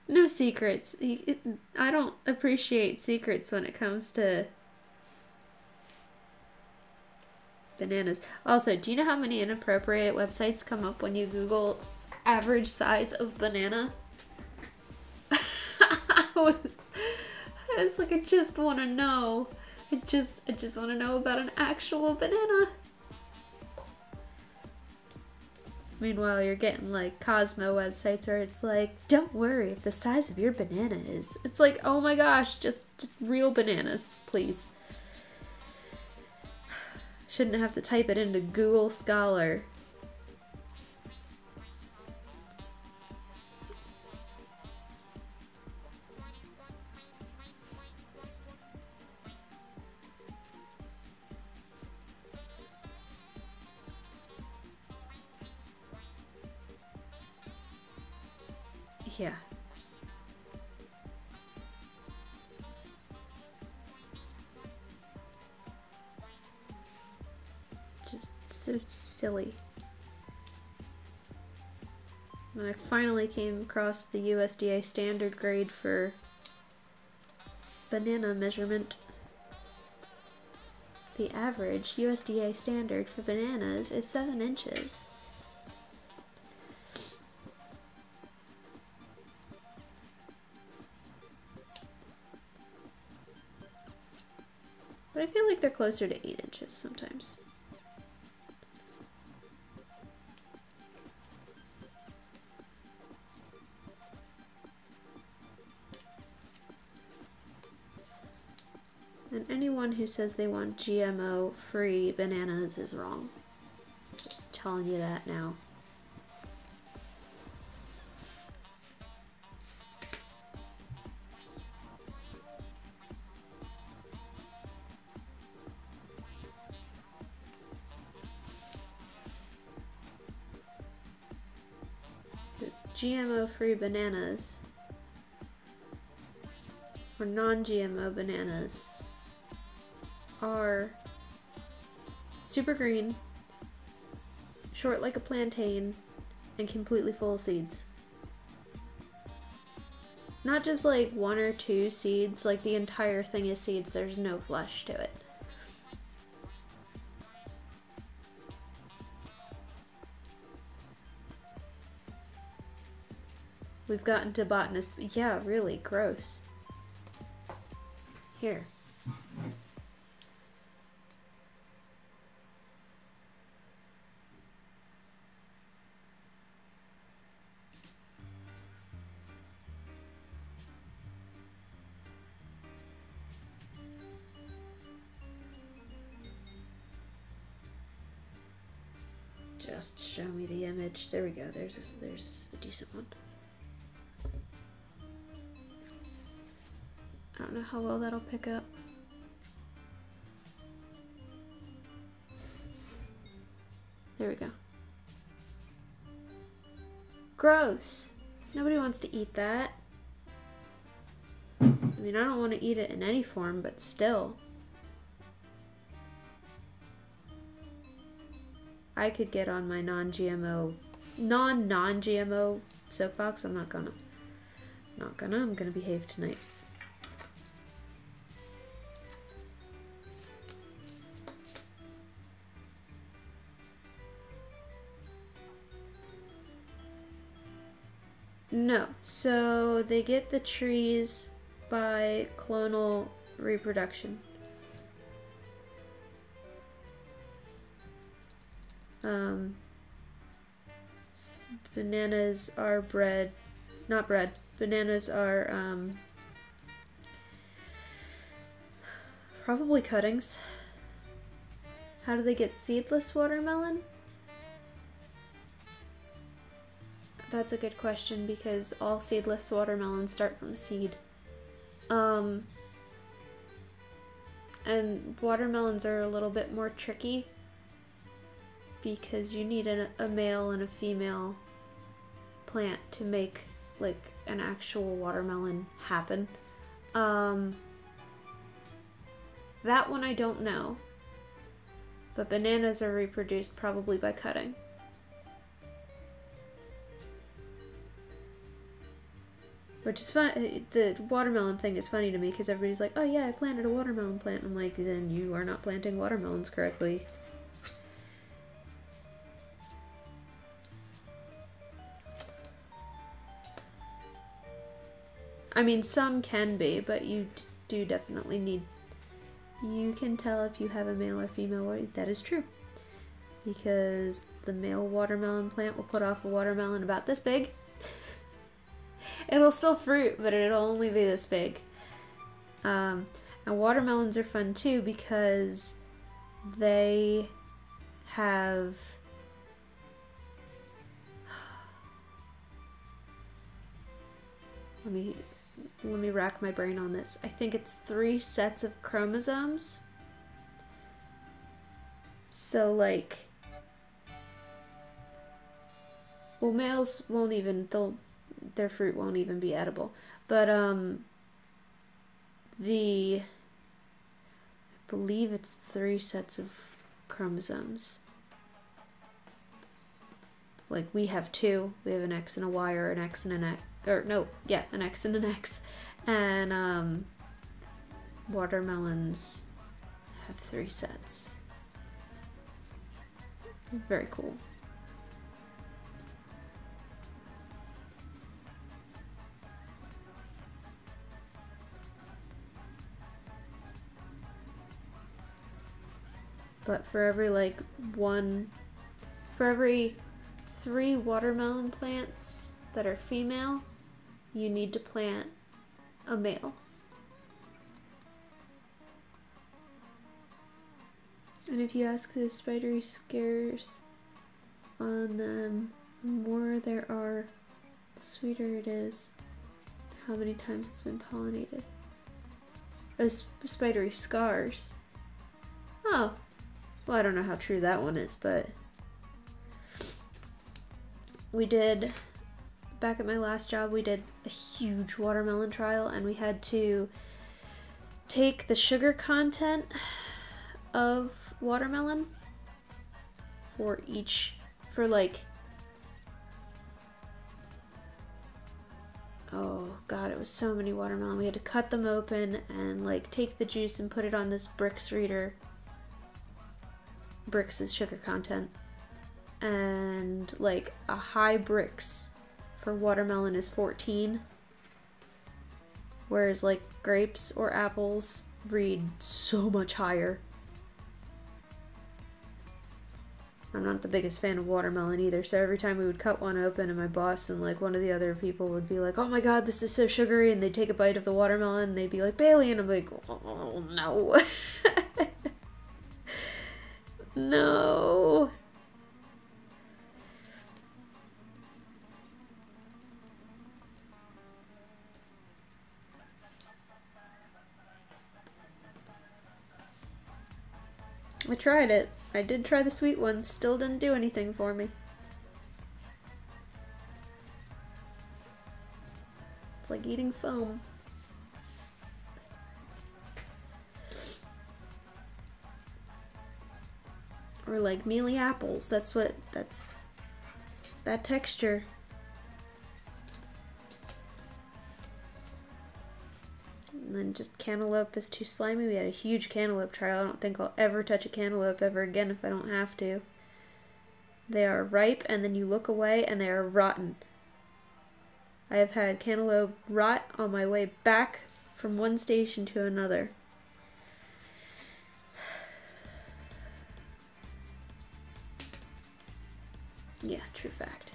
No secrets. I don't appreciate secrets when it comes to bananas. Also, do you know how many inappropriate websites come up when you Google average size of banana? I was like, I just want to know. I just want to know about an actual banana. Meanwhile, you're getting like Cosmo websites where it's like, don't worry if the size of your banana is. It's like, oh my gosh, just real bananas, please. Shouldn't have to type it into Google Scholar. Yeah. Just so silly. And I finally came across the USDA standard grade for banana measurement. The average USDA standard for bananas is 7 inches. But I feel like they're closer to 8 inches sometimes. And anyone who says they want GMO-free bananas is wrong. Just telling you that now. GMO-free bananas, or non-GMO bananas, are super green, short like a plantain, and completely full of seeds. Not just like 1 or 2 seeds, like the entire thing is seeds, there's no flesh to it. We've gotten to botanists. Yeah, really, gross. Here. Just show me the image. There we go. There's a decent one. I don't know how well that'll pick up. There we go. Gross. Nobody wants to eat that. I mean, I don't want to eat it in any form, but still. I could get on my non-GMO soapbox. I'm gonna behave tonight. No, so they get the trees by clonal reproduction. Bananas are bred, not bred, bananas are probably cuttings. How do they get seedless watermelon? That's a good question because all seedless watermelons start from a seed. And watermelons are a little bit more tricky because you need a male and a female plant to make like an actual watermelon happen. That one I don't know, but bananas are reproduced probably by cutting. Which is fun. The watermelon thing is funny to me because everybody's like, oh yeah, I planted a watermelon plant. I'm like, then you are not planting watermelons correctly. I mean, some can be, but you do definitely need... You can tell if you have a male or female. That is true. Because the male watermelon plant will put off a watermelon about this big. It'll still fruit, but it'll only be this big. And watermelons are fun too because they have... Let me rack my brain on this. I think it's 3 sets of chromosomes. So like... Well, males won't even... their fruit won't even be edible. But I believe it's 3 sets of chromosomes. Like, we have 2. We have an X and a Y, or an X and an X. Or, no, yeah, an X and an X. And, watermelons have 3 sets. It's very cool. But for every, like, for every 3 watermelon plants that are female, you need to plant a male. And if you ask the spidery scares on them, the more there are, the sweeter it is. How many times it's been pollinated. Oh, spidery scars. Oh. Well, I don't know how true that one is, but we did, back at my last job, we did a huge watermelon trial, and we had to take the sugar content of watermelon for like, oh god, it was so many watermelon. We had to cut them open and like take the juice and put it on this Brix reader. Brix is sugar content, and like a high Brix for watermelon is 14, whereas like grapes or apples read so much higher. I'm not the biggest fan of watermelon either, so every time we would cut one open, and my boss and like one of the other people would be like, oh my god, this is so sugary, and they'd take a bite of the watermelon and they'd be like, Bailey, and I'm like, oh no. No. I tried it. I did try the sweet one. Still didn't do anything for me. It's like eating foam. Or like mealy apples. That's that texture. And then just cantaloupe is too slimy. We had a huge cantaloupe trial. I don't think I'll ever touch a cantaloupe ever again if I don't have to. They are ripe, and then you look away and they are rotten. I have had cantaloupe rot on my way back from one station to another. Yeah, true fact.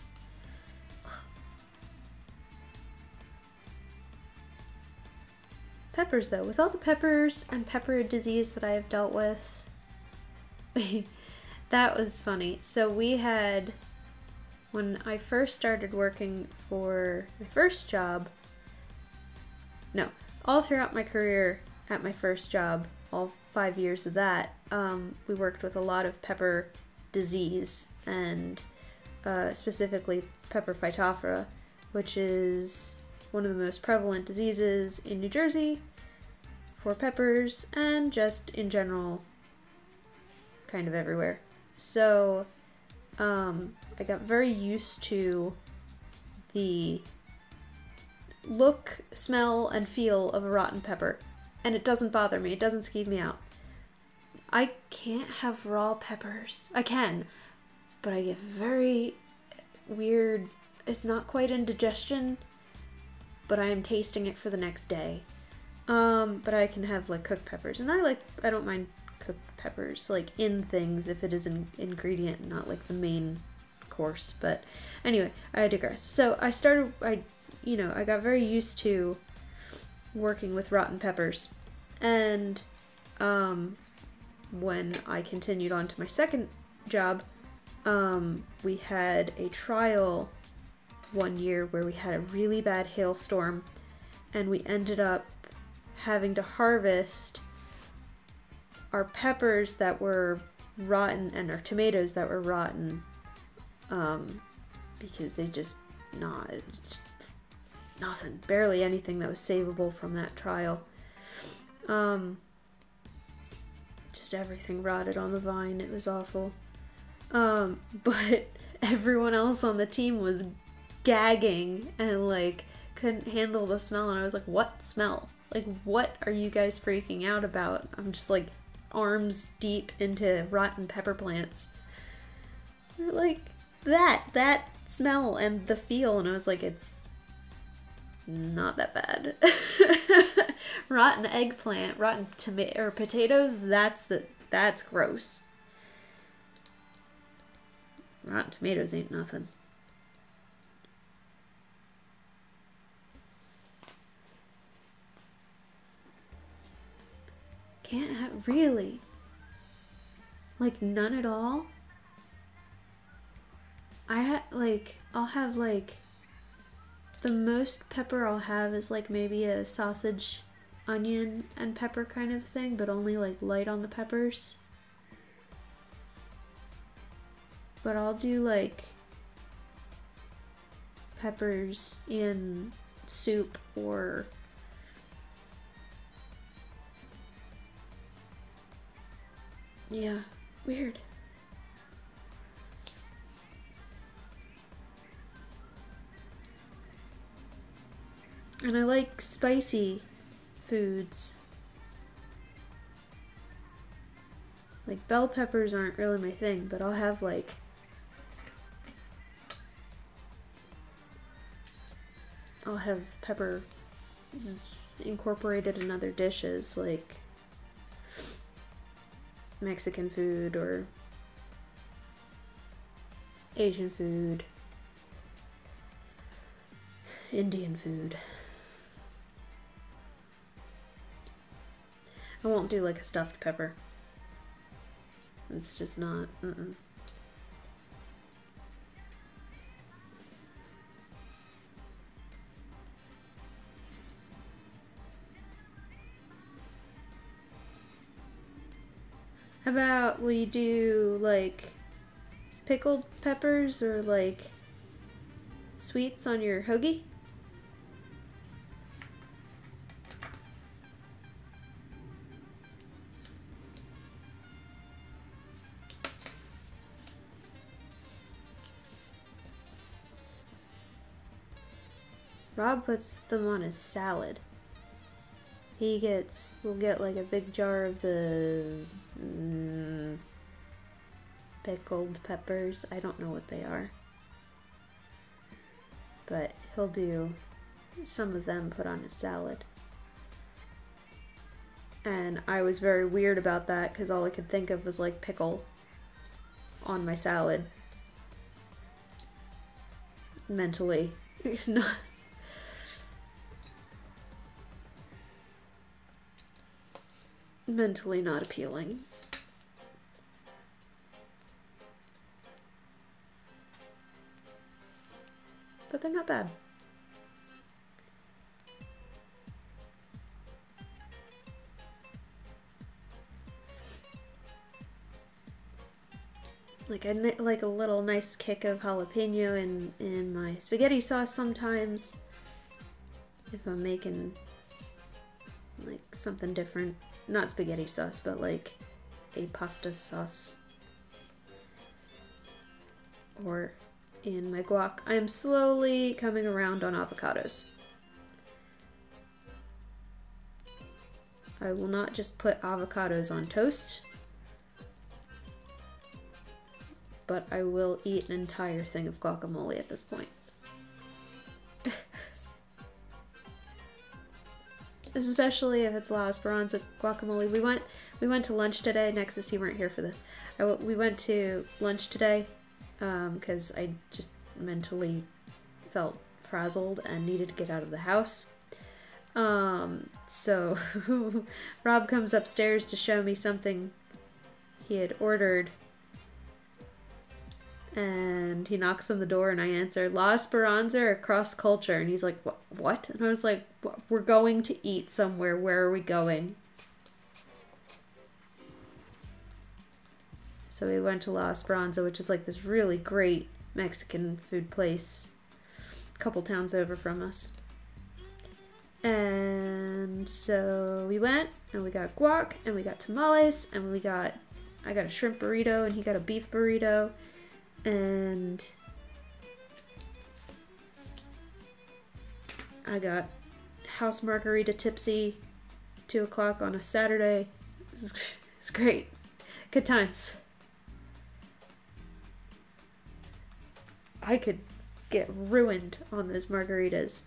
Peppers, though. With all the peppers and pepper disease that I have dealt with, that was funny. So we had, when I first started working for my first job, no, all throughout my career at my first job, all 5 years of that, we worked with a lot of pepper disease, and specifically pepper phytophthora, which is one of the most prevalent diseases in New Jersey for peppers, and just in general kind of everywhere. So I got very used to the look, smell, and feel of a rotten pepper, and it doesn't bother me. It doesn't skeeve me out. I can't have raw peppers. I can, but I get very weird, it's not quite indigestion, but I am tasting it for the next day. But I can have like cooked peppers, and I don't mind cooked peppers like in things if it is an ingredient, not like the main course. But anyway, I digress. So I got very used to working with rotten peppers, and when I continued on to my second job, we had a trial one year where we had a really bad hailstorm, and we ended up having to harvest our peppers that were rotten and our tomatoes that were rotten, because they just nothing. Barely anything that was savable from that trial. Just everything rotted on the vine. It was awful. But everyone else on the team was gagging and like couldn't handle the smell, and I was like, what smell? Like, what are you guys freaking out about? I'm just like arms deep into rotten pepper plants. They're like, that smell and the feel, and I was like, it's not that bad. Rotten eggplant, rotten tomato or potatoes, that's gross. Rotten tomatoes ain't nothing. Can't have, really? Like, none at all? I'll have like, the most pepper I'll have is like maybe a sausage, onion, and pepper kind of thing, but only like light on the peppers. But I'll do like peppers in soup or yeah, weird. And I like spicy foods. Like bell peppers aren't really my thing, but I'll have like pepper incorporated in other dishes, like Mexican food or Asian food, Indian food. I won't do like a stuffed pepper. It's just not, How about we do like pickled peppers or like sweets on your hoagie? Rob puts them on his salad. We'll get like a big jar of the pickled peppers. I don't know what they are. But he'll do some of them put on his salad. And I was very weird about that because all I could think of was like pickle on my salad. Mentally. Not. Mentally not appealing. But they're not bad. Like I like a little nice kick of jalapeno in my spaghetti sauce sometimes. If I'm making like something different. Not spaghetti sauce, but like a pasta sauce. Or in my guac. I am slowly coming around on avocados. I will not just put avocados on toast, but I will eat an entire thing of guacamole at this point. Especially if it's La Esperanza guacamole. We went to lunch today. Nexus, you weren't here for this. We went to lunch today because I just mentally felt frazzled and needed to get out of the house. So Rob comes upstairs to show me something he had ordered. And he knocks on the door and I answer, La Esperanza or cross culture? And he's like, what? And I was like, we're going to eat somewhere. Where are we going? So we went to La Esperanza, which is like this really great Mexican food place a couple towns over from us. And so we went and we got guac and we got tamales and I got a shrimp burrito and he got a beef burrito, and I got house margarita tipsy 2 o'clock on a Saturday. It's great. Good times. I could get ruined on those margaritas.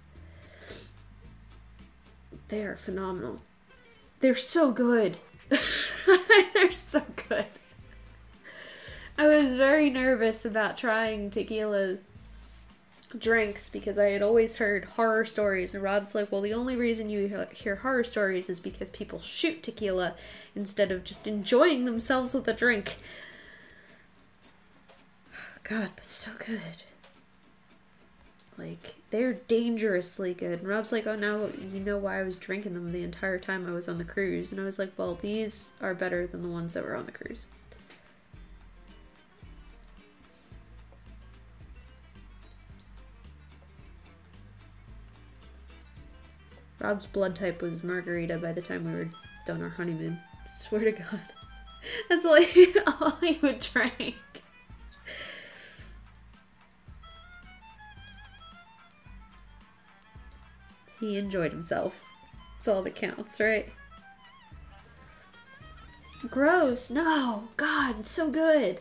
They are phenomenal. They're so good. They're so good. I was very nervous about trying tequila drinks because I had always heard horror stories, and Rob's like, well, the only reason you hear horror stories is because people shoot tequila instead of just enjoying themselves with a drink. God, but so good. Like, they're dangerously good. And Rob's like, oh, now you know why I was drinking them the entire time I was on the cruise. And I was like, well, these are better than the ones that were on the cruise. Rob's blood type was margarita by the time we were done our honeymoon. Swear to God. That's like all he would drink. He enjoyed himself. That's all that counts, right? Gross. No. God, it's so good.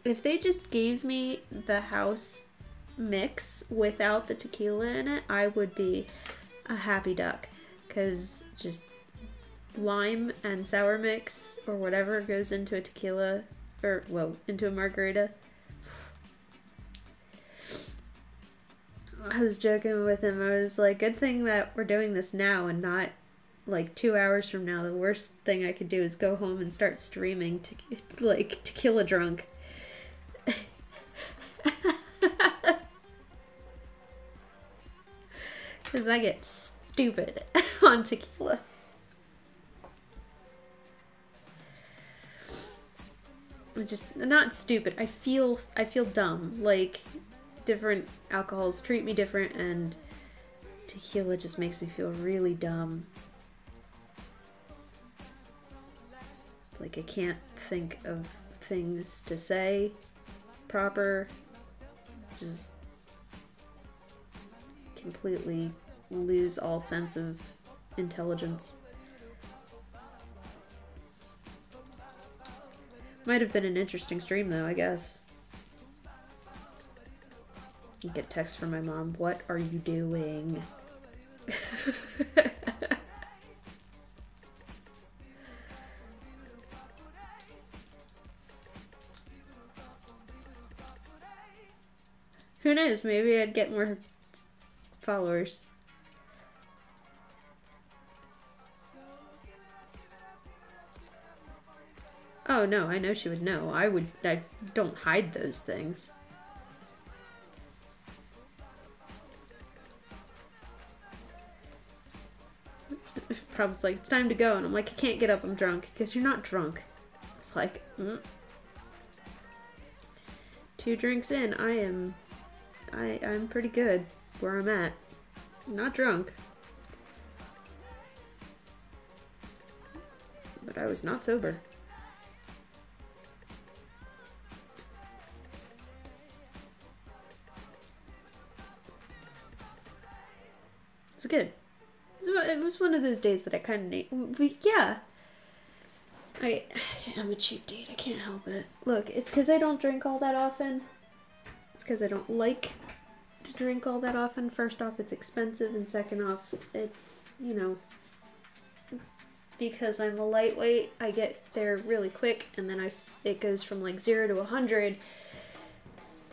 If they just gave me the house mix without the tequila in it, I would be a happy duck. Because just lime and sour mix or whatever goes into a tequila, or, well, into a margarita. I was joking with him. I was like, good thing that we're doing this now and not like 2 hours from now. The worst thing I could do is go home and start streaming like tequila drunk. Because I get stupid on tequila. Just not stupid. I feel dumb. Like, different alcohols treat me different, and tequila just makes me feel really dumb. Like, I can't think of things to say proper. Just completely lose all sense of intelligence. Might have been an interesting stream though, I guess. You get texts from my mom, what are you doing? Who knows, maybe I'd get more followers. Oh no, I know she would know. I don't hide those things. Probably like, it's time to go, and I'm like, I can't get up, I'm drunk. Because you're not drunk. It's like, 2 drinks in, I'm pretty good where I'm at. I'm not drunk. But I was not sober. It's good. It was one of those days that I kind of need. Yeah. I'm a cheap date. I can't help it. Look, it's because I don't drink all that often. It's because I don't like to drink all that often. First off, it's expensive, and second off, it's, you know, because I'm a lightweight, I get there really quick, and then it goes from like 0 to 100,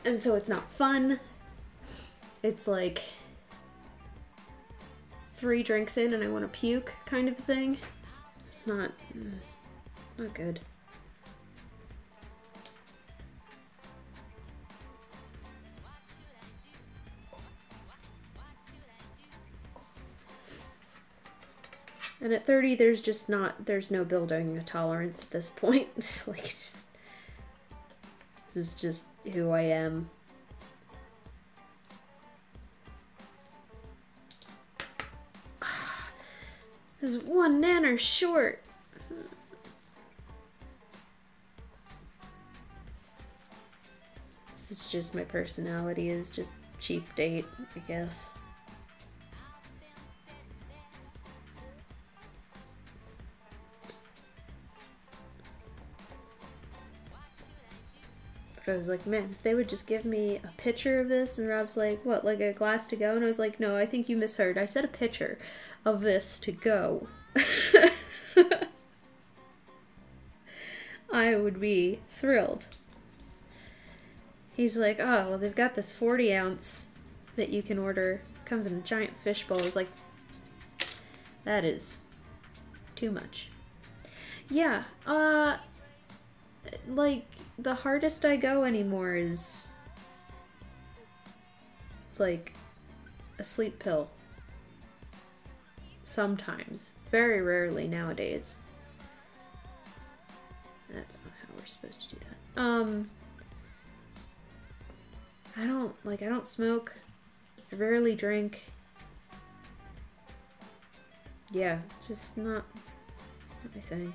and so it's not fun. It's like 3 drinks in and I want to puke kind of thing. It's not good. And at 30, there's no building a tolerance at this point. It's like, this is just who I am. Is 1 nanner short. This is just my personality, is just cheap date, I guess. But I was like, man, if they would just give me a picture of this, and Rob's like, what, like a glass to go? And I was like, no, I think you misheard. I said a picture of this to go. I would be thrilled. He's like, oh, well, they've got this 40 ounce that you can order. Comes in a giant fishbowl. I was like, that is too much. Yeah, like, the hardest I go anymore is, like, a sleep pill. Sometimes. Very rarely nowadays. That's not how we're supposed to do that. I don't smoke. I rarely drink. Yeah, just not my thing.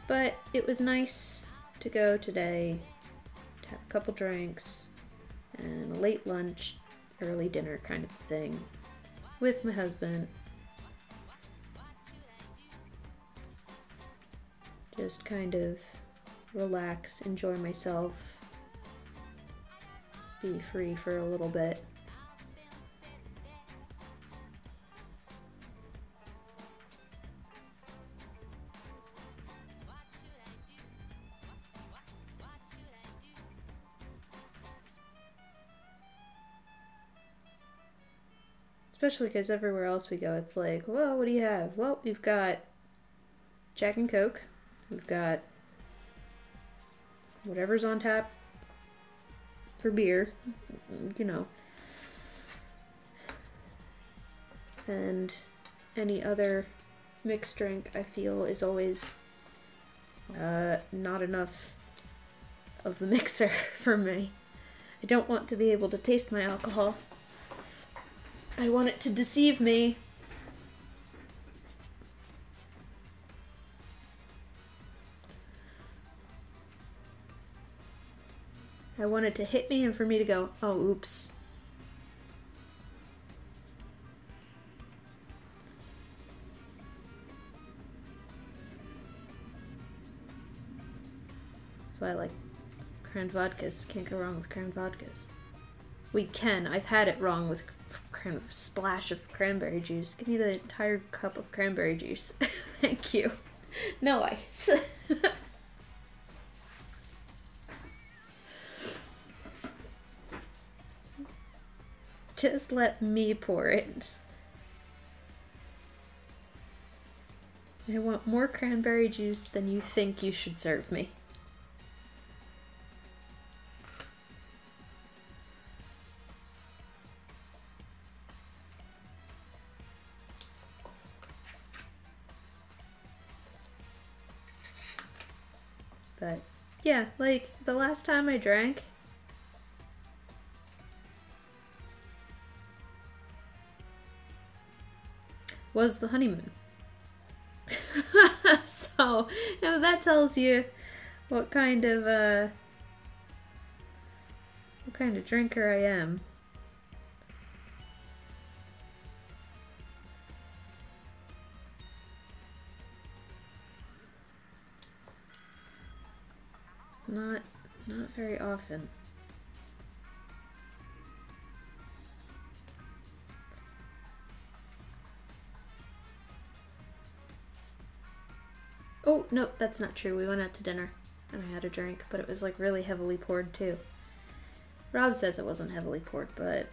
But it was nice to go today, to have a couple drinks, and a late lunch, early dinner kind of thing with my husband. Just kind of relax, enjoy myself, be free for a little bit. Especially because everywhere else we go, it's like, well, what do you have? Well, we've got Jack and Coke. We've got whatever's on tap for beer, you know. And any other mixed drink, I feel, is always not enough of the mixer for me. I don't want to be able to taste my alcohol. I want it to deceive me. I want it to hit me and for me to go, oh, oops. That's why I like cran vodkas. Can't go wrong with cran vodkas. We can. I've had it wrong with a splash of cranberry juice. Give me the entire cup of cranberry juice. Thank you. No ice. Just let me pour it. I want more cranberry juice than you think you should serve me. But yeah, like the last time I drank, was the honeymoon. So, you know, that tells you what kind of drinker I am. It's not very often. Oh, no, that's not true. We went out to dinner and I had a drink, but it was like really heavily poured too. Rob says it wasn't heavily poured, but...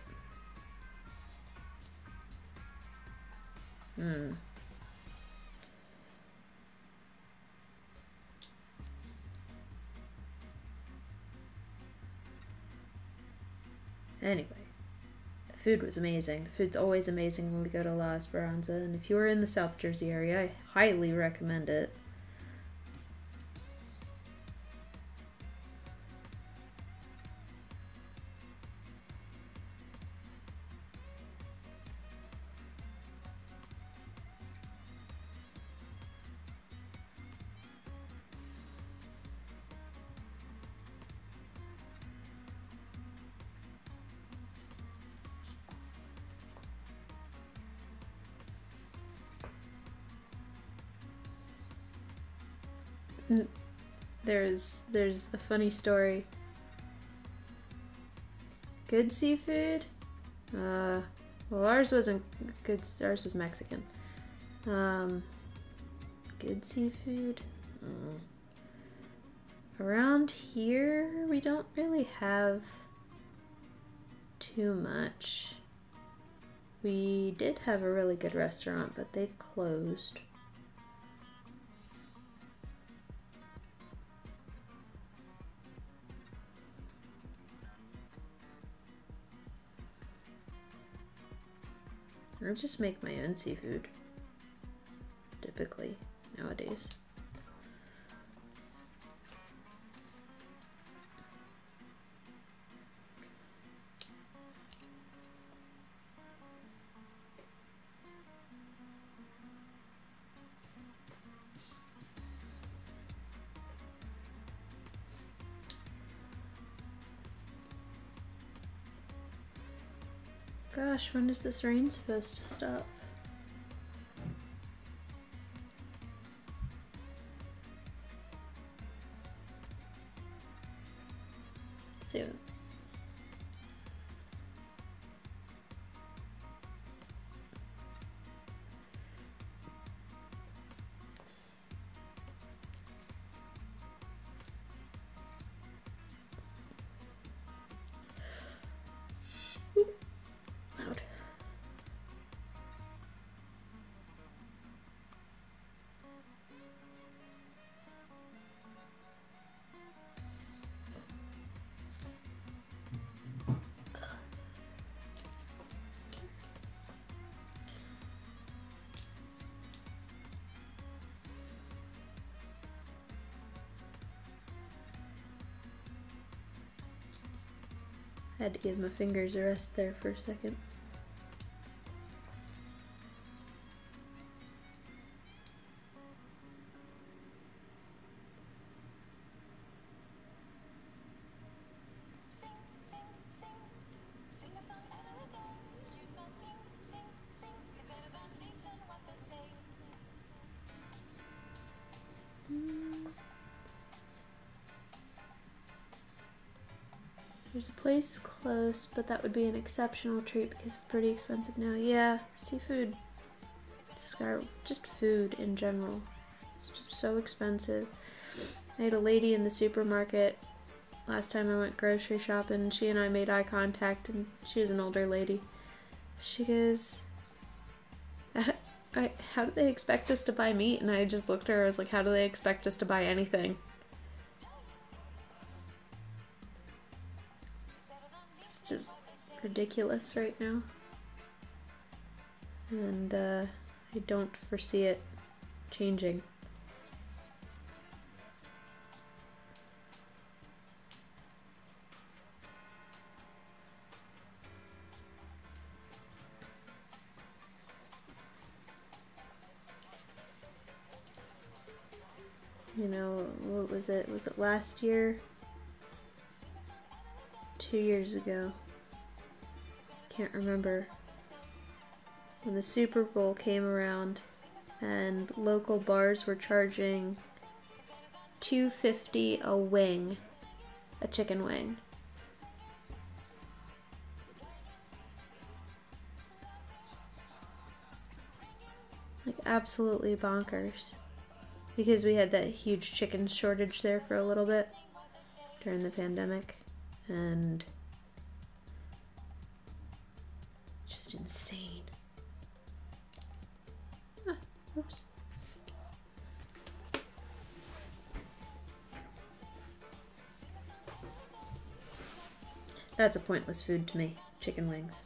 Anyway, the food was amazing. The food's always amazing when we go to La Esperanza, and if you're in the South Jersey area, I highly recommend it. There's a funny story. Good seafood? Well, ours wasn't good. Ours was Mexican. Good seafood? Around here, we don't really have too much. We did have a really good restaurant, but they closed. I just make my own seafood, typically, nowadays. Gosh, when is this rain supposed to stop? Soon. Loud. I had to give my fingers a rest there for a second. There's a place close, but that would be an exceptional treat because it's pretty expensive now. Yeah, seafood, just food in general. It's just so expensive. I had a lady in the supermarket last time I went grocery shopping, and she and I made eye contact, and she was an older lady. She goes, how do they expect us to buy meat? And I just looked at her, I was like, how do they expect us to buy anything? Just ridiculous right now, and I don't foresee it changing. You know, what was it? Was it last year? 2 years ago, can't remember, when the Super Bowl came around and local bars were charging $2.50 a wing, a chicken wing. Like absolutely bonkers, because we had that huge chicken shortage there for a little bit during the pandemic. And just insane. Oops. That's a pointless food to me. Chicken wings.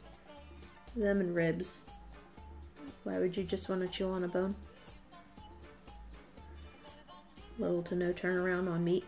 Them and ribs. Why would you just want to chew on a bone? Little to no turnaround on meat.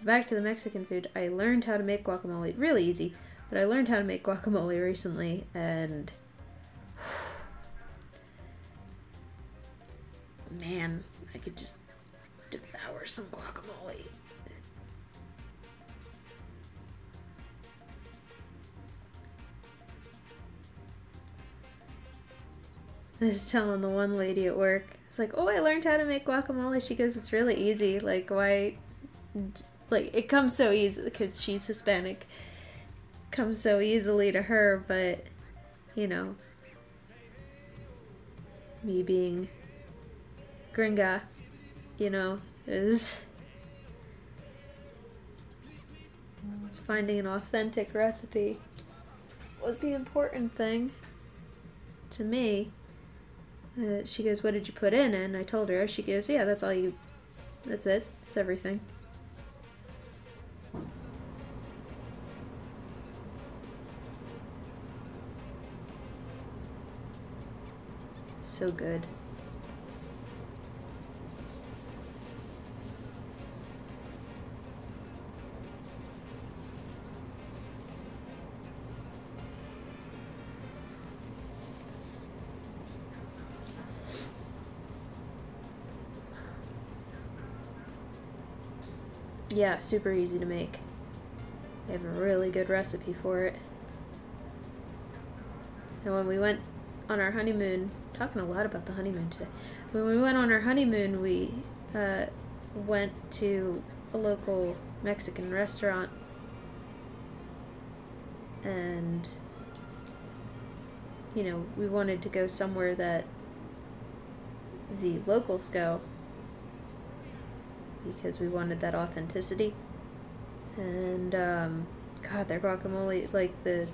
Back to the Mexican food. I learned how to make guacamole. Really easy, but I learned how to make guacamole recently, and Man, I could just devour some guacamole. I was telling the one lady at work, it's like, oh, I learned how to make guacamole. She goes, it's really easy. Like, why? Like, it comes so easy because she's Hispanic. It comes so easily to her, but, you know, me being gringa, you know, is finding an authentic recipe was the important thing to me. She goes, what did you put in? And I told her. She goes, yeah, that's it. That's everything. So good. Yeah, super easy to make. They have a really good recipe for it. And when we went on our honeymoon, talking a lot about the honeymoon today. When we went on our honeymoon, we went to a local Mexican restaurant, and you know, we wanted to go somewhere that the locals go because we wanted that authenticity. And God, their guacamole, like the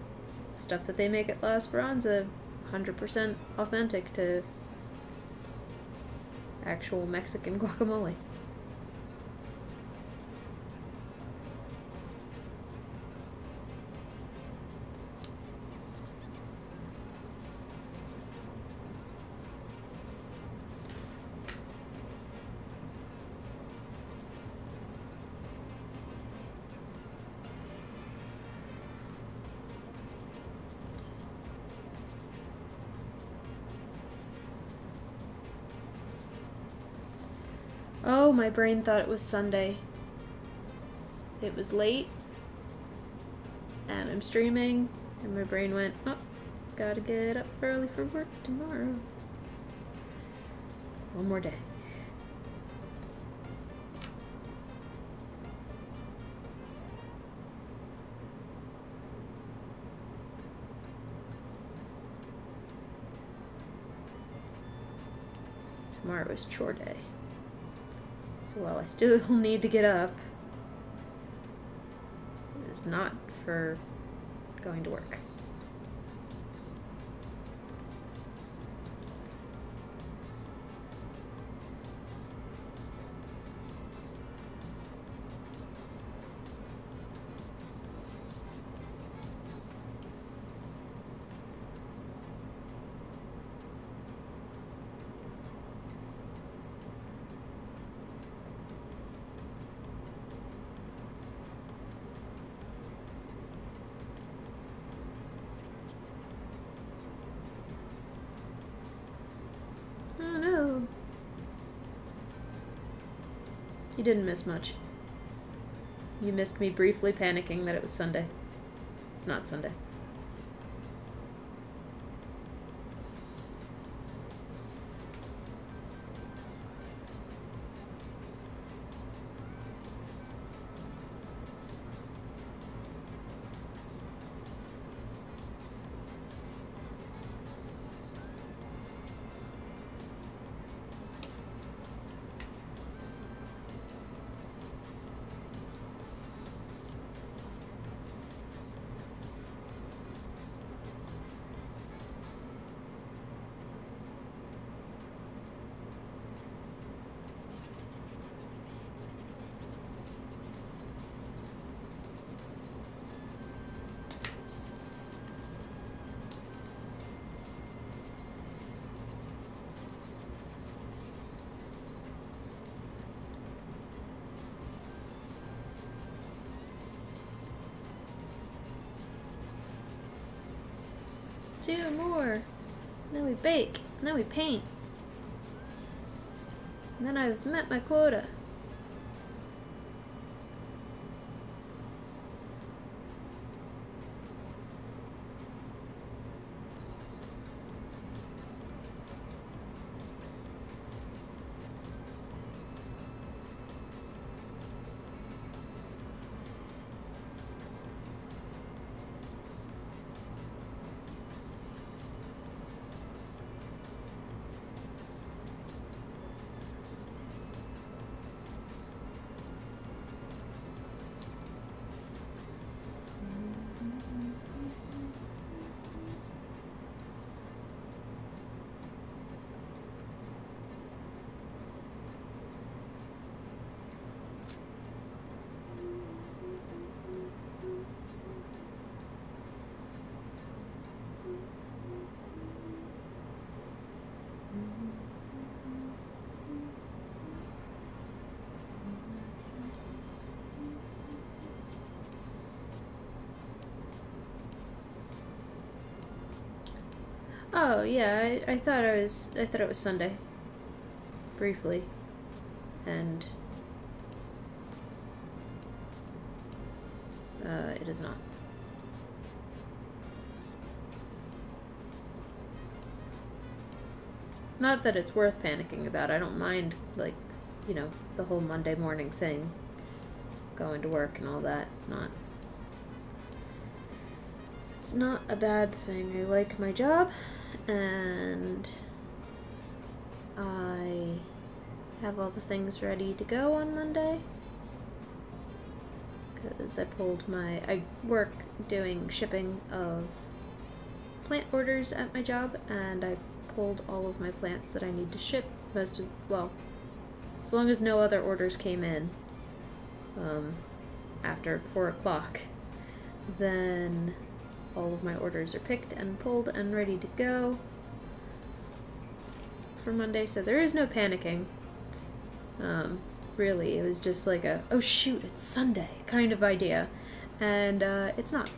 stuff that they make at La Esperanza, 100% authentic to actual Mexican guacamole. Oh, my brain thought it was Sunday. It was late, and I'm streaming, and my brain went, oh, gotta get up early for work tomorrow. One more day. Tomorrow is chore day. So while I still need to get up, it is not for going to work. Oh no. You didn't miss much. You missed me briefly panicking that it was Sunday. It's not Sunday. Two more. Then we bake. Then we paint. And then I've met my quota. Oh yeah, I thought it was Sunday. Briefly. And it is not. Not that it's worth panicking about. I don't mind, like, you know, the whole Monday morning thing. Going to work and all that. It's not a bad thing. I like my job, and I have all the things ready to go on Monday. Because I work doing shipping of plant orders at my job, and I pulled all of my plants that I need to ship. Well, as long as no other orders came in after 4 o'clock, then all of my orders are picked and pulled and ready to go for Monday, so there is no panicking. Really, it was just like a, oh shoot, it's Sunday kind of idea, and it's not.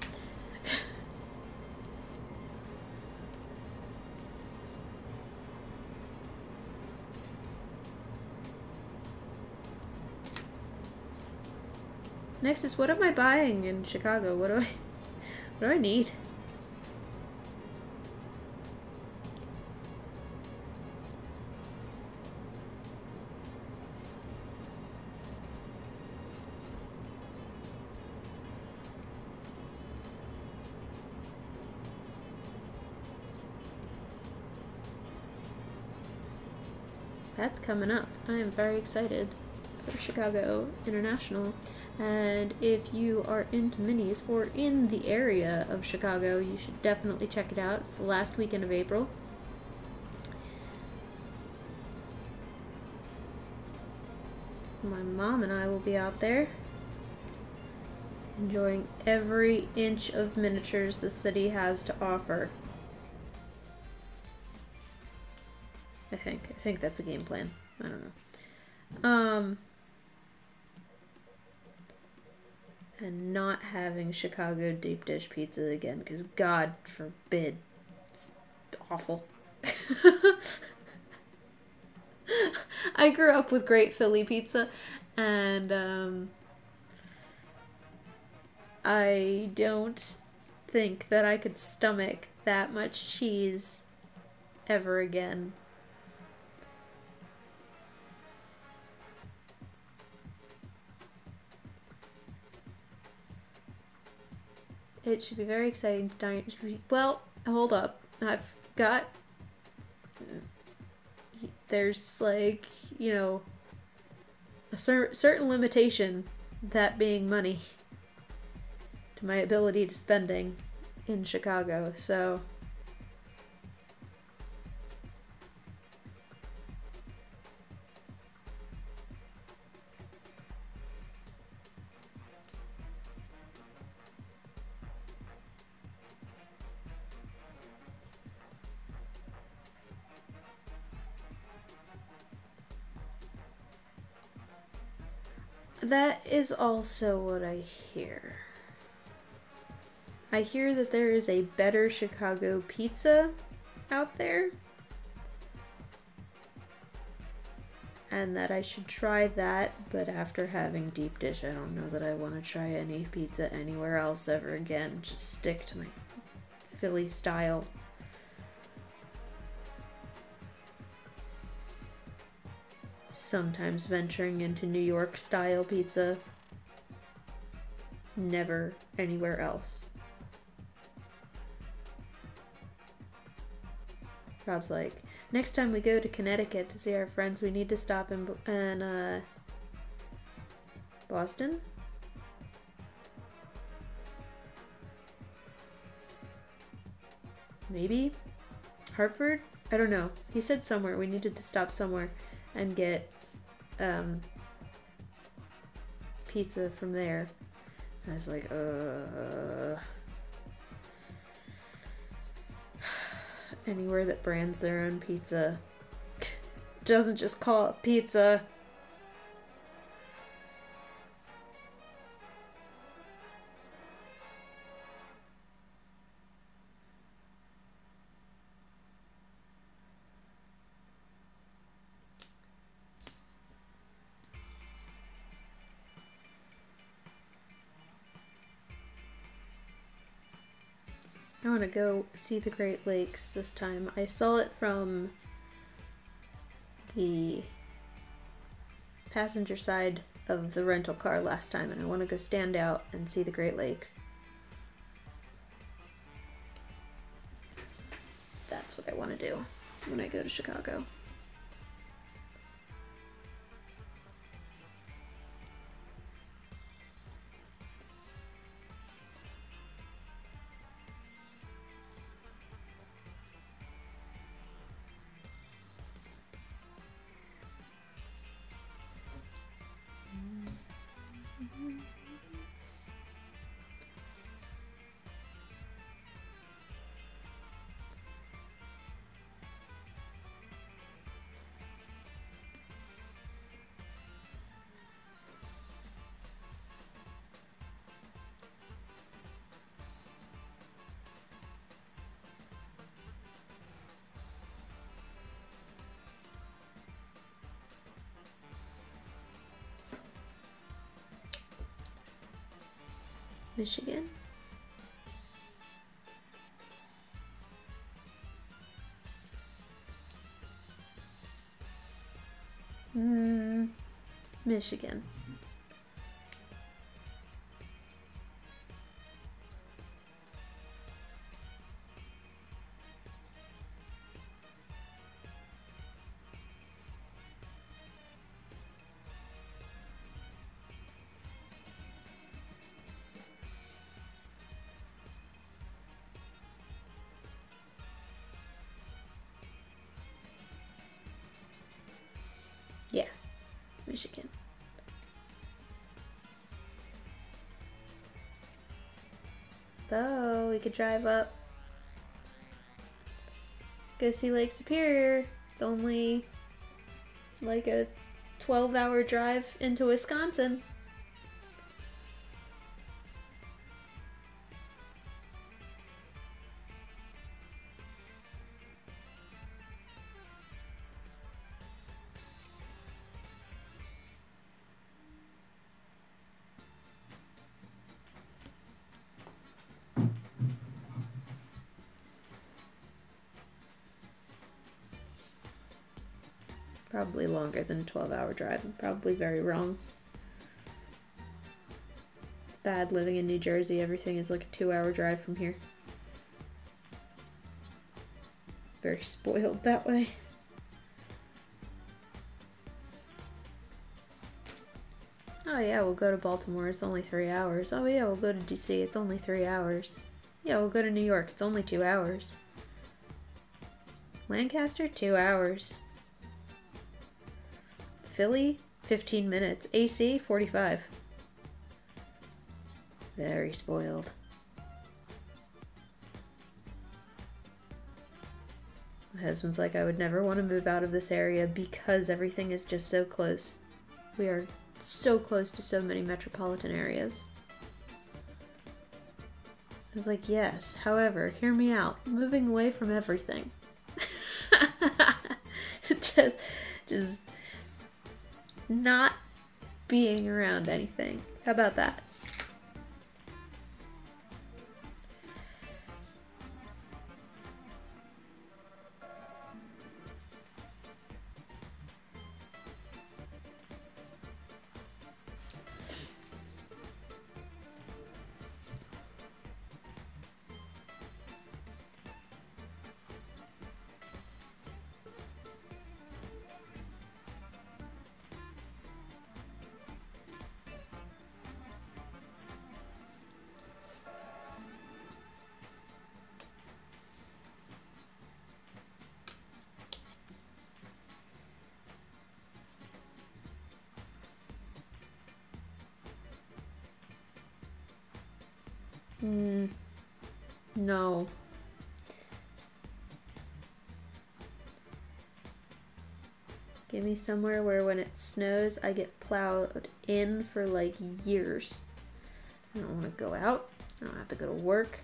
Next is, what am I buying in Chicago? What do I need? That's coming up. I am very excited for Chicago International. And if you are into minis or in the area of Chicago, you should definitely check it out. It's the last weekend of April. My mom and I will be out there enjoying every inch of miniatures the city has to offer. I think that's a game plan. I don't know. And not having Chicago deep dish pizza again, because God forbid, it's awful. I grew up with great Philly pizza, and I don't think that I could stomach that much cheese ever again. It should be very exciting to dine. Well, hold up. I've got... There's, like, you know, a certain limitation, that being money, to my ability to spending in Chicago, so... That is also what I hear. I hear that there is a better Chicago pizza out there. and that I should try that, but after having deep dish, I don't know that I want to try any pizza anywhere else ever again. Just stick to my Philly style. Sometimes venturing into New York style pizza. Never anywhere else. Rob's like, next time we go to Connecticut to see our friends, we need to stop in Boston? Maybe? Hartford? I don't know. He said somewhere. We needed to stop somewhere and get pizza from there. I was like, anywhere that brands their own pizza doesn't just call it pizza. I want to go see the Great Lakes this time. I saw it from the passenger side of the rental car last time, and I want to go stand out and see the Great Lakes. That's what I want to do when I go to Chicago. Michigan? Michigan. Yeah, Michigan. Though we could drive up, go see Lake Superior. It's only like a 12-hour drive into Wisconsin. Probably longer than a 12-hour drive. I'm probably very wrong. It's bad living in New Jersey. Everything is like a 2-hour drive from here. Very spoiled that way. Oh yeah, we'll go to Baltimore. It's only 3 hours. Oh yeah, we'll go to DC. It's only 3 hours. Yeah, we'll go to New York. It's only 2 hours. Lancaster, 2 hours. Philly, 15 minutes. AC, 45. Very spoiled. My husband's like, I would never want to move out of this area because everything is just so close. We are so close to so many metropolitan areas. I was like, yes, however, hear me out. Moving away from everything. just not being around anything. How about that? No. Give me somewhere where when it snows, I get plowed in for like years. I don't want to go out. I don't have to go to work.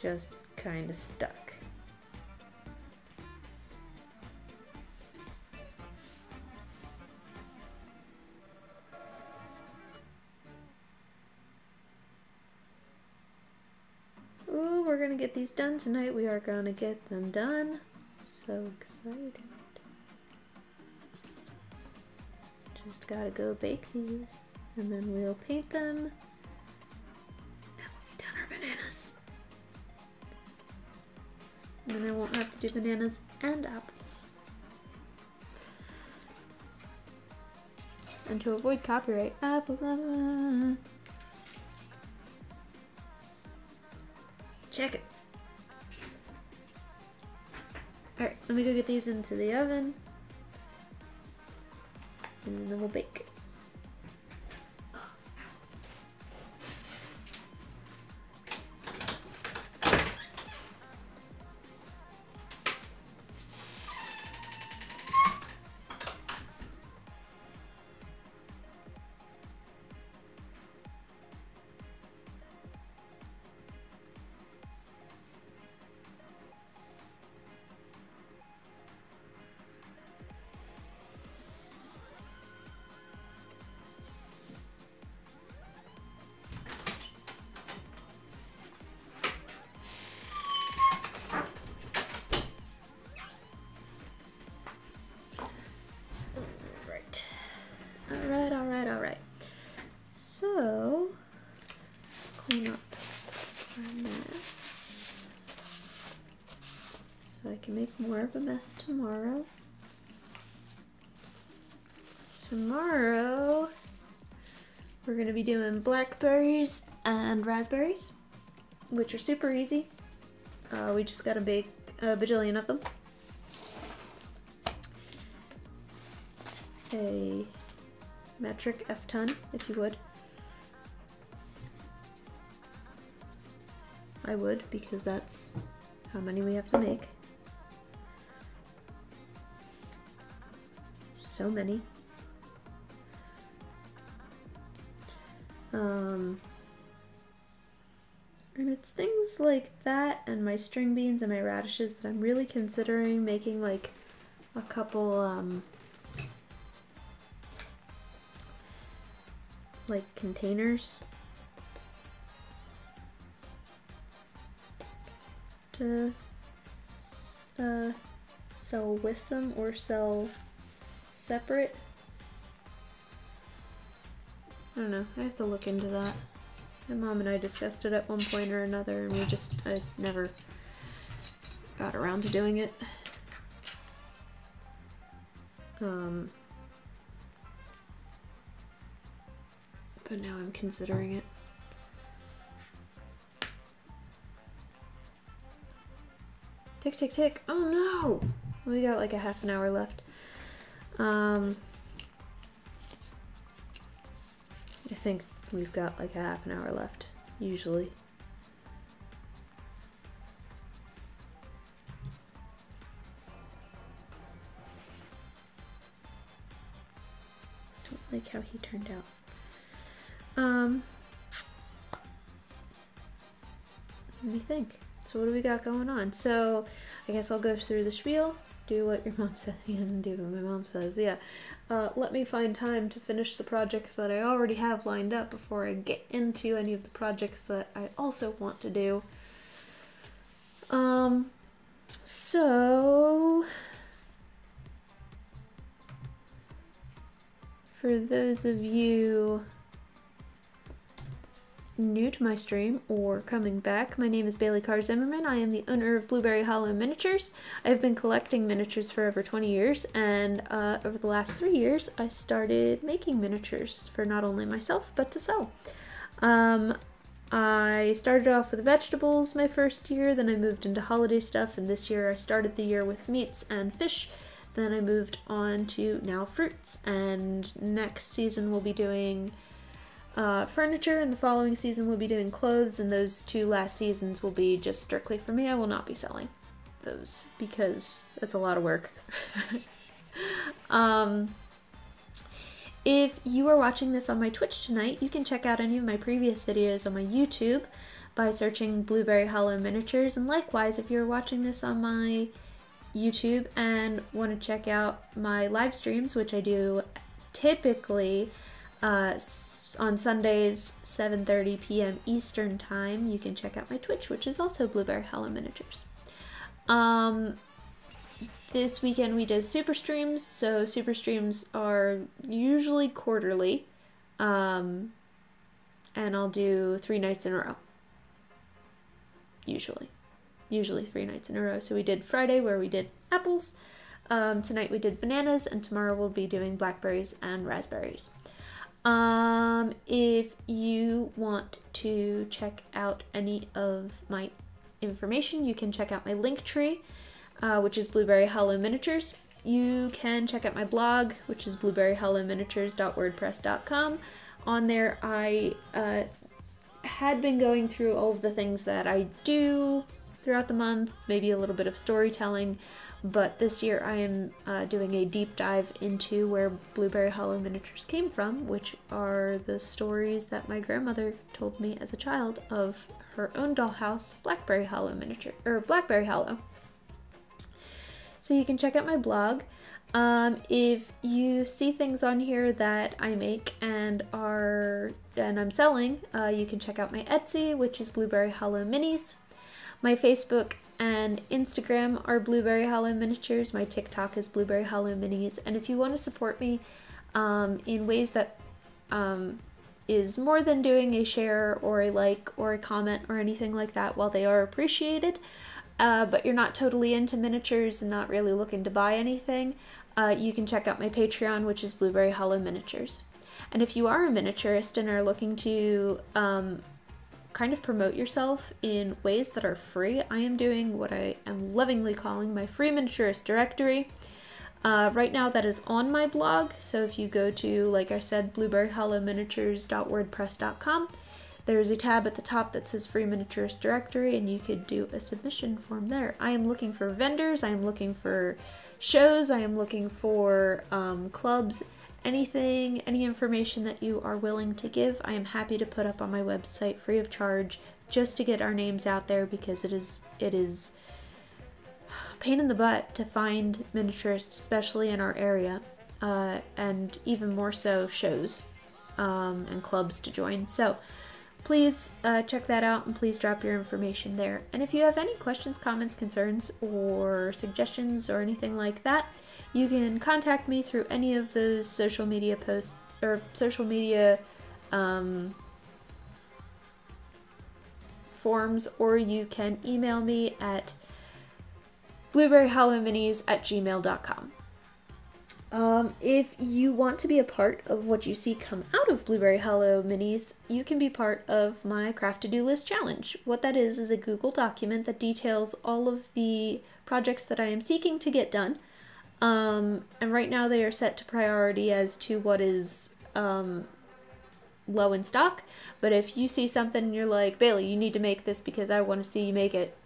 Just kind of stuck. Ooh, we're gonna get these done tonight. We are gonna get them done. So excited. Just gotta go bake these and then we'll paint them. And we'll be done our bananas. And then I won't have to do bananas and apples. And to avoid copyright, apples. Check it. Alright, let me go get these into the oven. And then we'll bake. Alright. So, clean up our mess. So I can make more of a mess tomorrow. Tomorrow, we're going to be doing blackberries and raspberries, which are super easy. We just got to bake a bajillion of them. A metric F-ton, if you would. I would, because that's how many we have to make. So many. And it's things like that and my string beans and my radishes that I'm really considering making like a couple like containers to sell with them or sell separate. I don't know, I have to look into that. My mom and I discussed it at one point or another and I never got around to doing it. But now I'm considering it. Tick, tick, tick. Oh no! We got like a half an hour left. I think we've got like a half an hour left, usually. like how he turned out. Let me think. So what do we got going on? So I guess I'll go through the spiel, do what your mom says, and do what my mom says. Yeah. Let me find time to finish the projects that I already have lined up before I get into any of the projects that I also want to do. So for those of you new to my stream or coming back, my name is Bailey Carr Zimmerman. I am the owner of Blueberry Hollow Miniatures. I've been collecting miniatures for over 20 years, and over the last 3 years I started making miniatures for not only myself but to sell. I started off with vegetables my first year, then I moved into holiday stuff, and this year I started the year with meats and fish. Then I moved on to now fruits, and next season we'll be doing furniture, and the following season we'll be doing clothes, and those 2 last seasons will be just strictly for me. I will not be selling those because it's a lot of work. If you are watching this on my Twitch tonight, you can check out any of my previous videos on my YouTube by searching Blueberry Hollow Miniatures, and likewise if you're watching this on my YouTube and want to check out my live streams, which I do typically on Sundays 7:30 p.m. Eastern time, you can check out my Twitch, which is also Blueberry Hollow Miniatures. This weekend we did super streams, so super streams are usually quarterly, and I'll do 3 nights in a row. Usually 3 nights in a row. So we did Friday where we did apples, tonight we did bananas, and tomorrow we'll be doing blackberries and raspberries. If you want to check out any of my information, you can check out my link tree, which is Blueberry Hollow Miniatures. You can check out my blog, which is blueberryhollowminiatures.wordpress.com. On there, I had been going through all of the things that I do throughout the month, maybe a little bit of storytelling, but this year I am doing a deep dive into where Blueberry Hollow Miniatures came from, which are the stories that my grandmother told me as a child of her own dollhouse, Blackberry Hollow Miniature, or Blackberry Hollow. So you can check out my blog. If you see things on here that I make and I'm selling, you can check out my Etsy, which is Blueberry Hollow Minis. My Facebook and Instagram are Blueberry Hollow Miniatures. My TikTok is Blueberry Hollow Minis. And if you want to support me in ways that is more than doing a share or a like or a comment or anything like that, while they are appreciated, but you're not totally into miniatures and not really looking to buy anything, you can check out my Patreon, which is Blueberry Hollow Miniatures. And if you are a miniaturist and are looking to kind of promote yourself in ways that are free, I am doing what I am lovingly calling my free miniaturist directory. Right now that is on my blog, so if you go to, like I said, blueberryhollowminiatures.wordpress.com, there's a tab at the top that says free miniaturist directory, and you could do a submission form there. I am looking for vendors, I am looking for shows, I am looking for clubs, anything, any information that you are willing to give, I am happy to put up on my website free of charge, just to get our names out there, because it is a pain in the butt to find miniaturists, especially in our area, and even more so shows and clubs to join. So please check that out, and please drop your information there. And if you have any questions, comments, concerns, or suggestions or anything like that, you can contact me through any of those social media posts or social media forms, or you can email me at blueberryhollowminis@gmail.com. If you want to be a part of what you see come out of Blueberry Hollow Minis, you can be part of my Craft To-Do List Challenge. What that is a Google document that details all of the projects that I am seeking to get done. And right now they are set to priority as to what is low in stock. But if you see something and you're like, Bailey, you need to make this because I want to see you make it,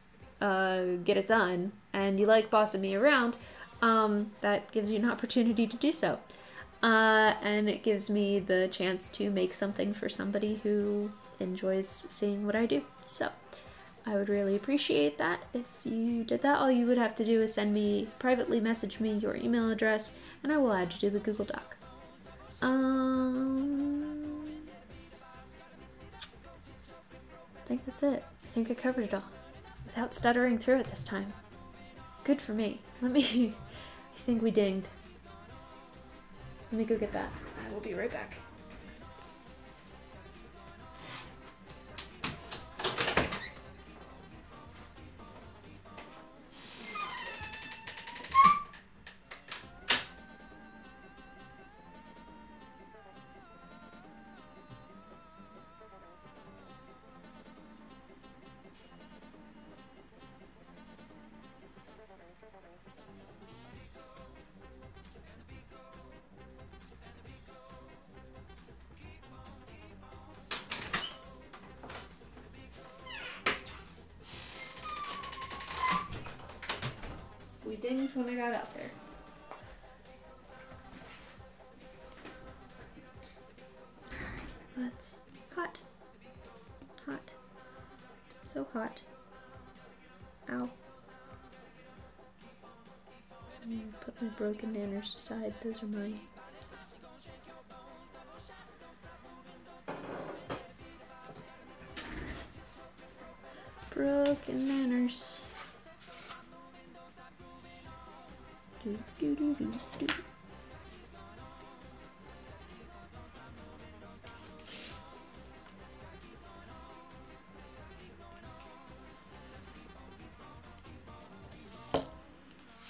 get it done, and you like bossing me around, that gives you an opportunity to do so. And it gives me the chance to make something for somebody who enjoys seeing what I do. So I would really appreciate that if you did that. All you would have to do is privately message me your email address, and I will add you to the Google Doc. I think that's it. I think I covered it all without stuttering through it this time. Good for me. I think we dinged. Let me go get that. I will be right back. We dinged when I got out there. Let's... Hot. Hot. So hot. Ow. I'm gonna put my broken nanners aside. Those are mine. Broken nanners. Do, do, do, do, do.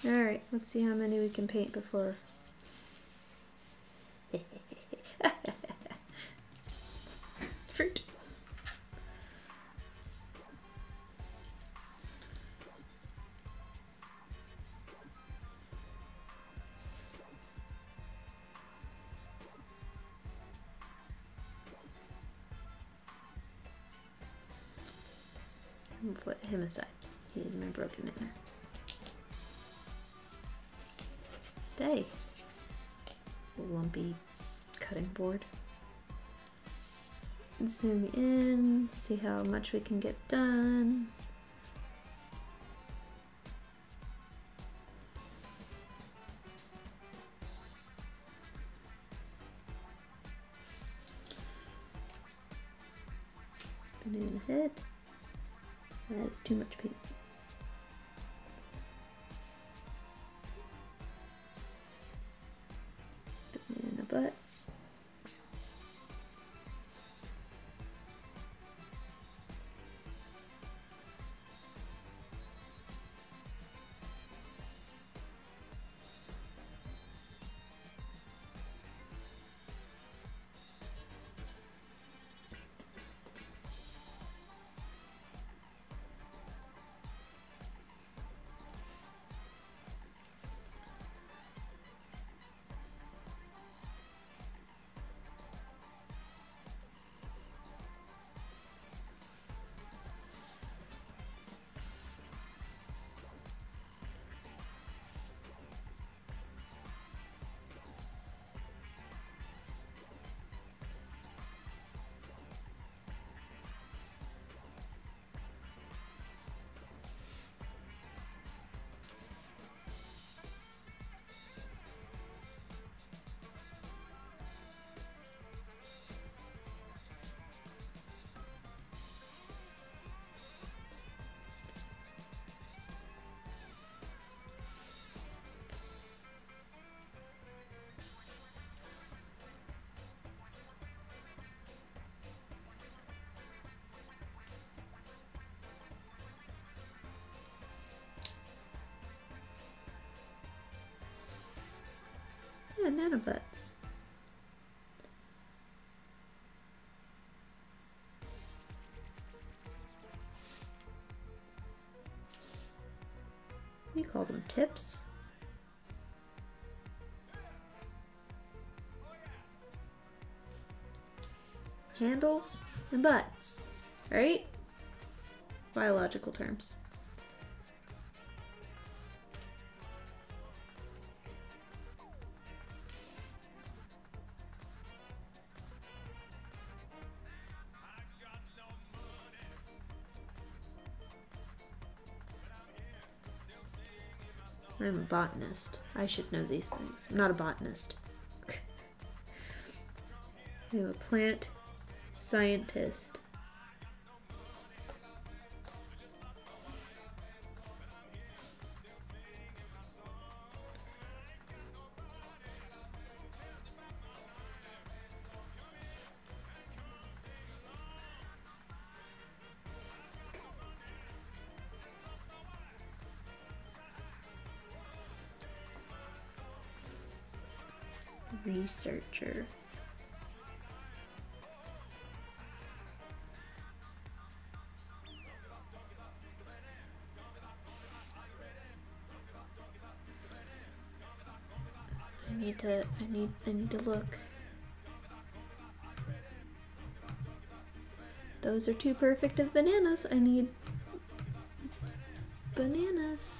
Alright, let's see how many we can paint before. Fruit. We'll put him aside. He's my broken nanner. Stay. Lumpy cutting board. And zoom in, see how much we can get done. Banana head. That is too much paint. Banana butts. Banana butts. You call them tips? Handles and butts, right? Biological terms. I'm a botanist. I should know these things. I'm not a botanist. I'm a plant scientist. Researcher. I need to look. Those are too perfect of bananas. I need bananas.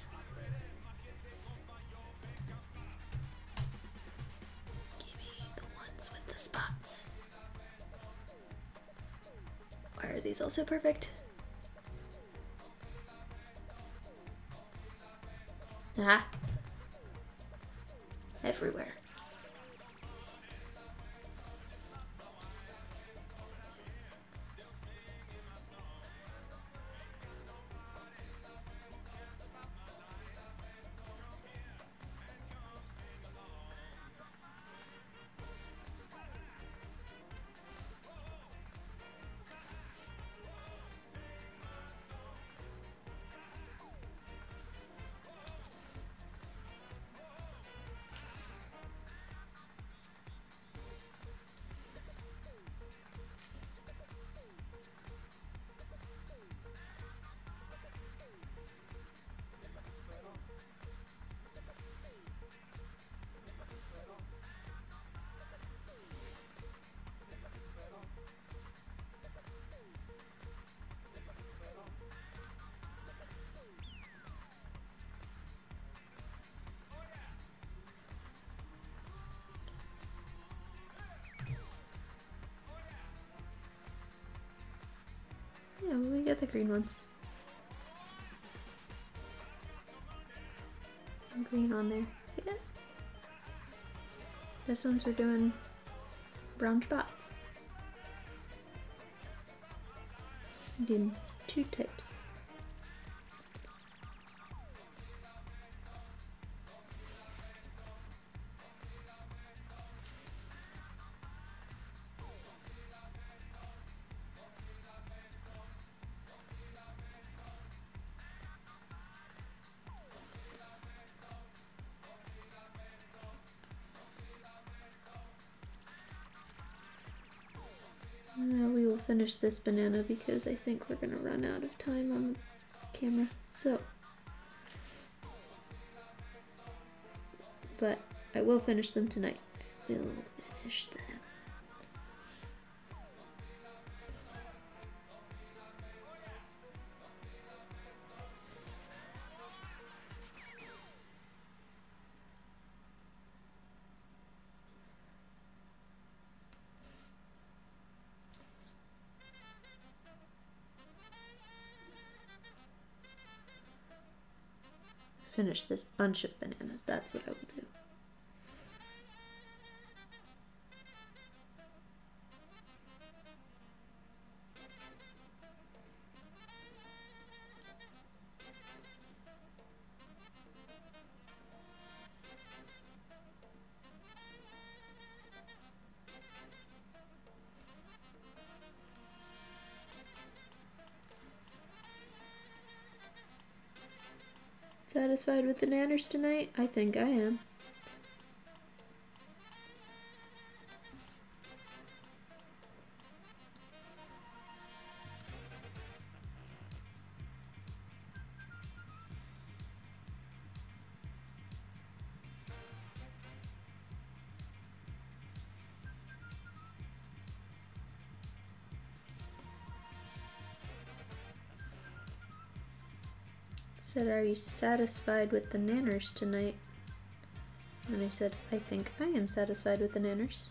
Give me the ones with the spots. Why are these also perfect? Ah. Everywhere. Yeah, we got the green ones. Some green on there. See that? This one's we're doing brown spots. I'm doing 2 types. We will finish this banana because I think we're gonna run out of time on the camera. So, but I will finish them tonight. I will finish them. Finish this bunch of bananas. That's what I will do. Satisfied with the nanners tonight? I think I am. Said, are you satisfied with the nanners tonight? And I said, I think I am satisfied with the nanners.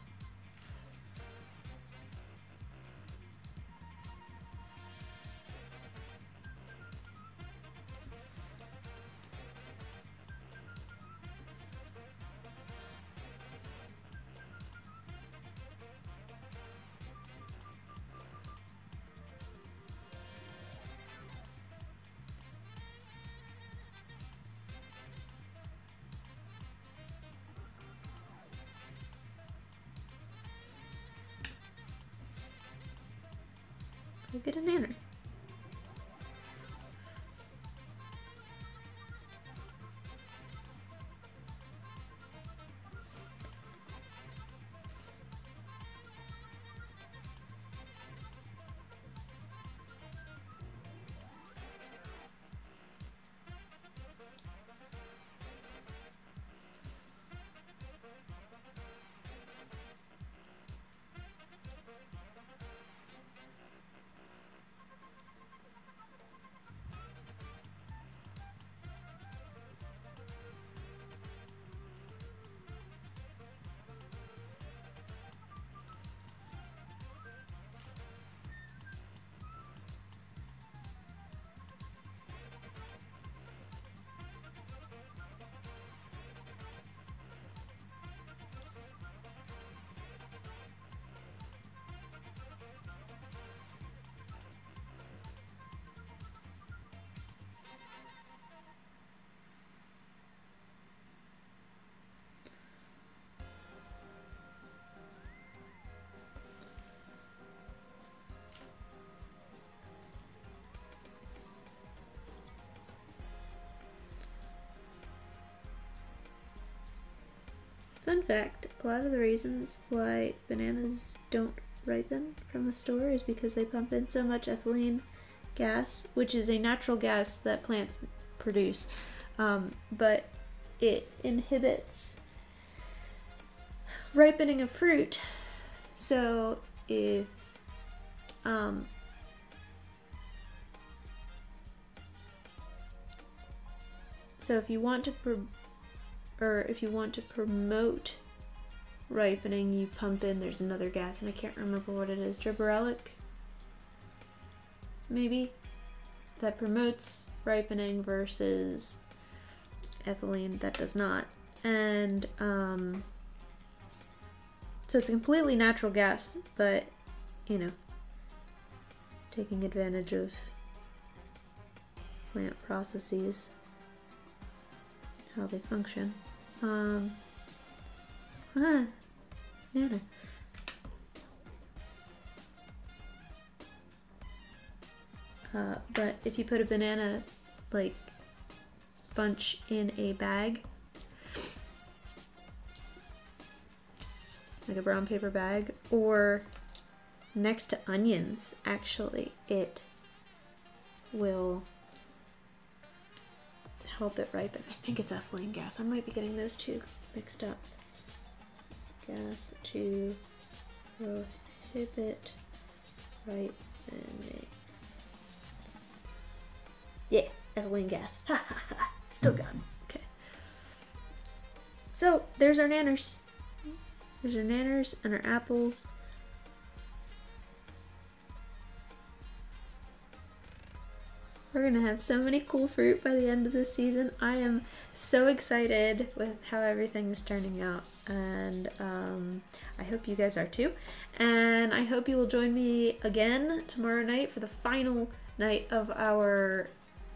We'll get a nanner. Fun fact, a lot of the reasons why bananas don't ripen from the store is because they pump in so much ethylene gas, which is a natural gas that plants produce, but it inhibits ripening of fruit. So if if you want to promote ripening, you pump in, there's another gas and I can't remember what it is, gibberellic maybe, that promotes ripening versus ethylene that does not. And so it's a completely natural gas, but you know, taking advantage of plant processes, how they function. Banana. But if you put a banana like bunch in a bag, like a brown paper bag, or next to onions, actually, it will help it ripen. I think it's ethylene gas. I might be getting those two mixed up. Gas to prohibit ripening. Yeah, ethylene gas. Ha ha ha. Still got it. Okay. So there's our nanners. There's our nanners and our apples. We're gonna have so many cool fruit by the end of this season. I am so excited with how everything is turning out, and I hope you guys are too. And I hope you will join me again tomorrow night for the final night of our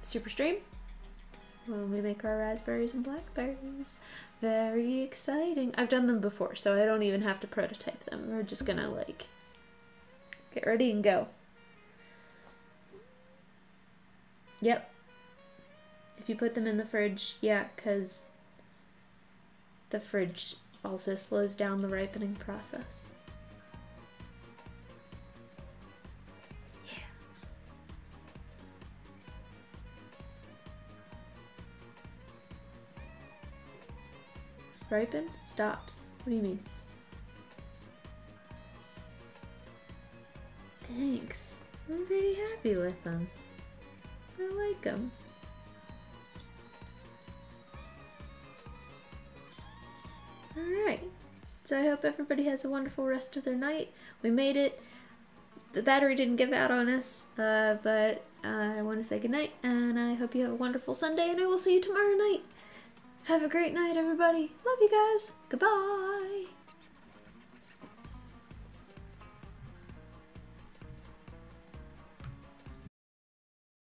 super stream when we make our raspberries and blackberries. Very exciting. I've done them before, so I don't even have to prototype them. We're just gonna like get ready and go. Yep. If you put them in the fridge, yeah, because the fridge also slows down the ripening process. Yeah. Ripened? Stops. What do you mean? Thanks. I'm pretty happy with them. I like them. Alright, so I hope everybody has a wonderful rest of their night. We made it. The battery didn't give out on us, but I want to say goodnight, and I hope you have a wonderful Sunday, and I will see you tomorrow night. Have a great night, everybody. Love you guys. Goodbye.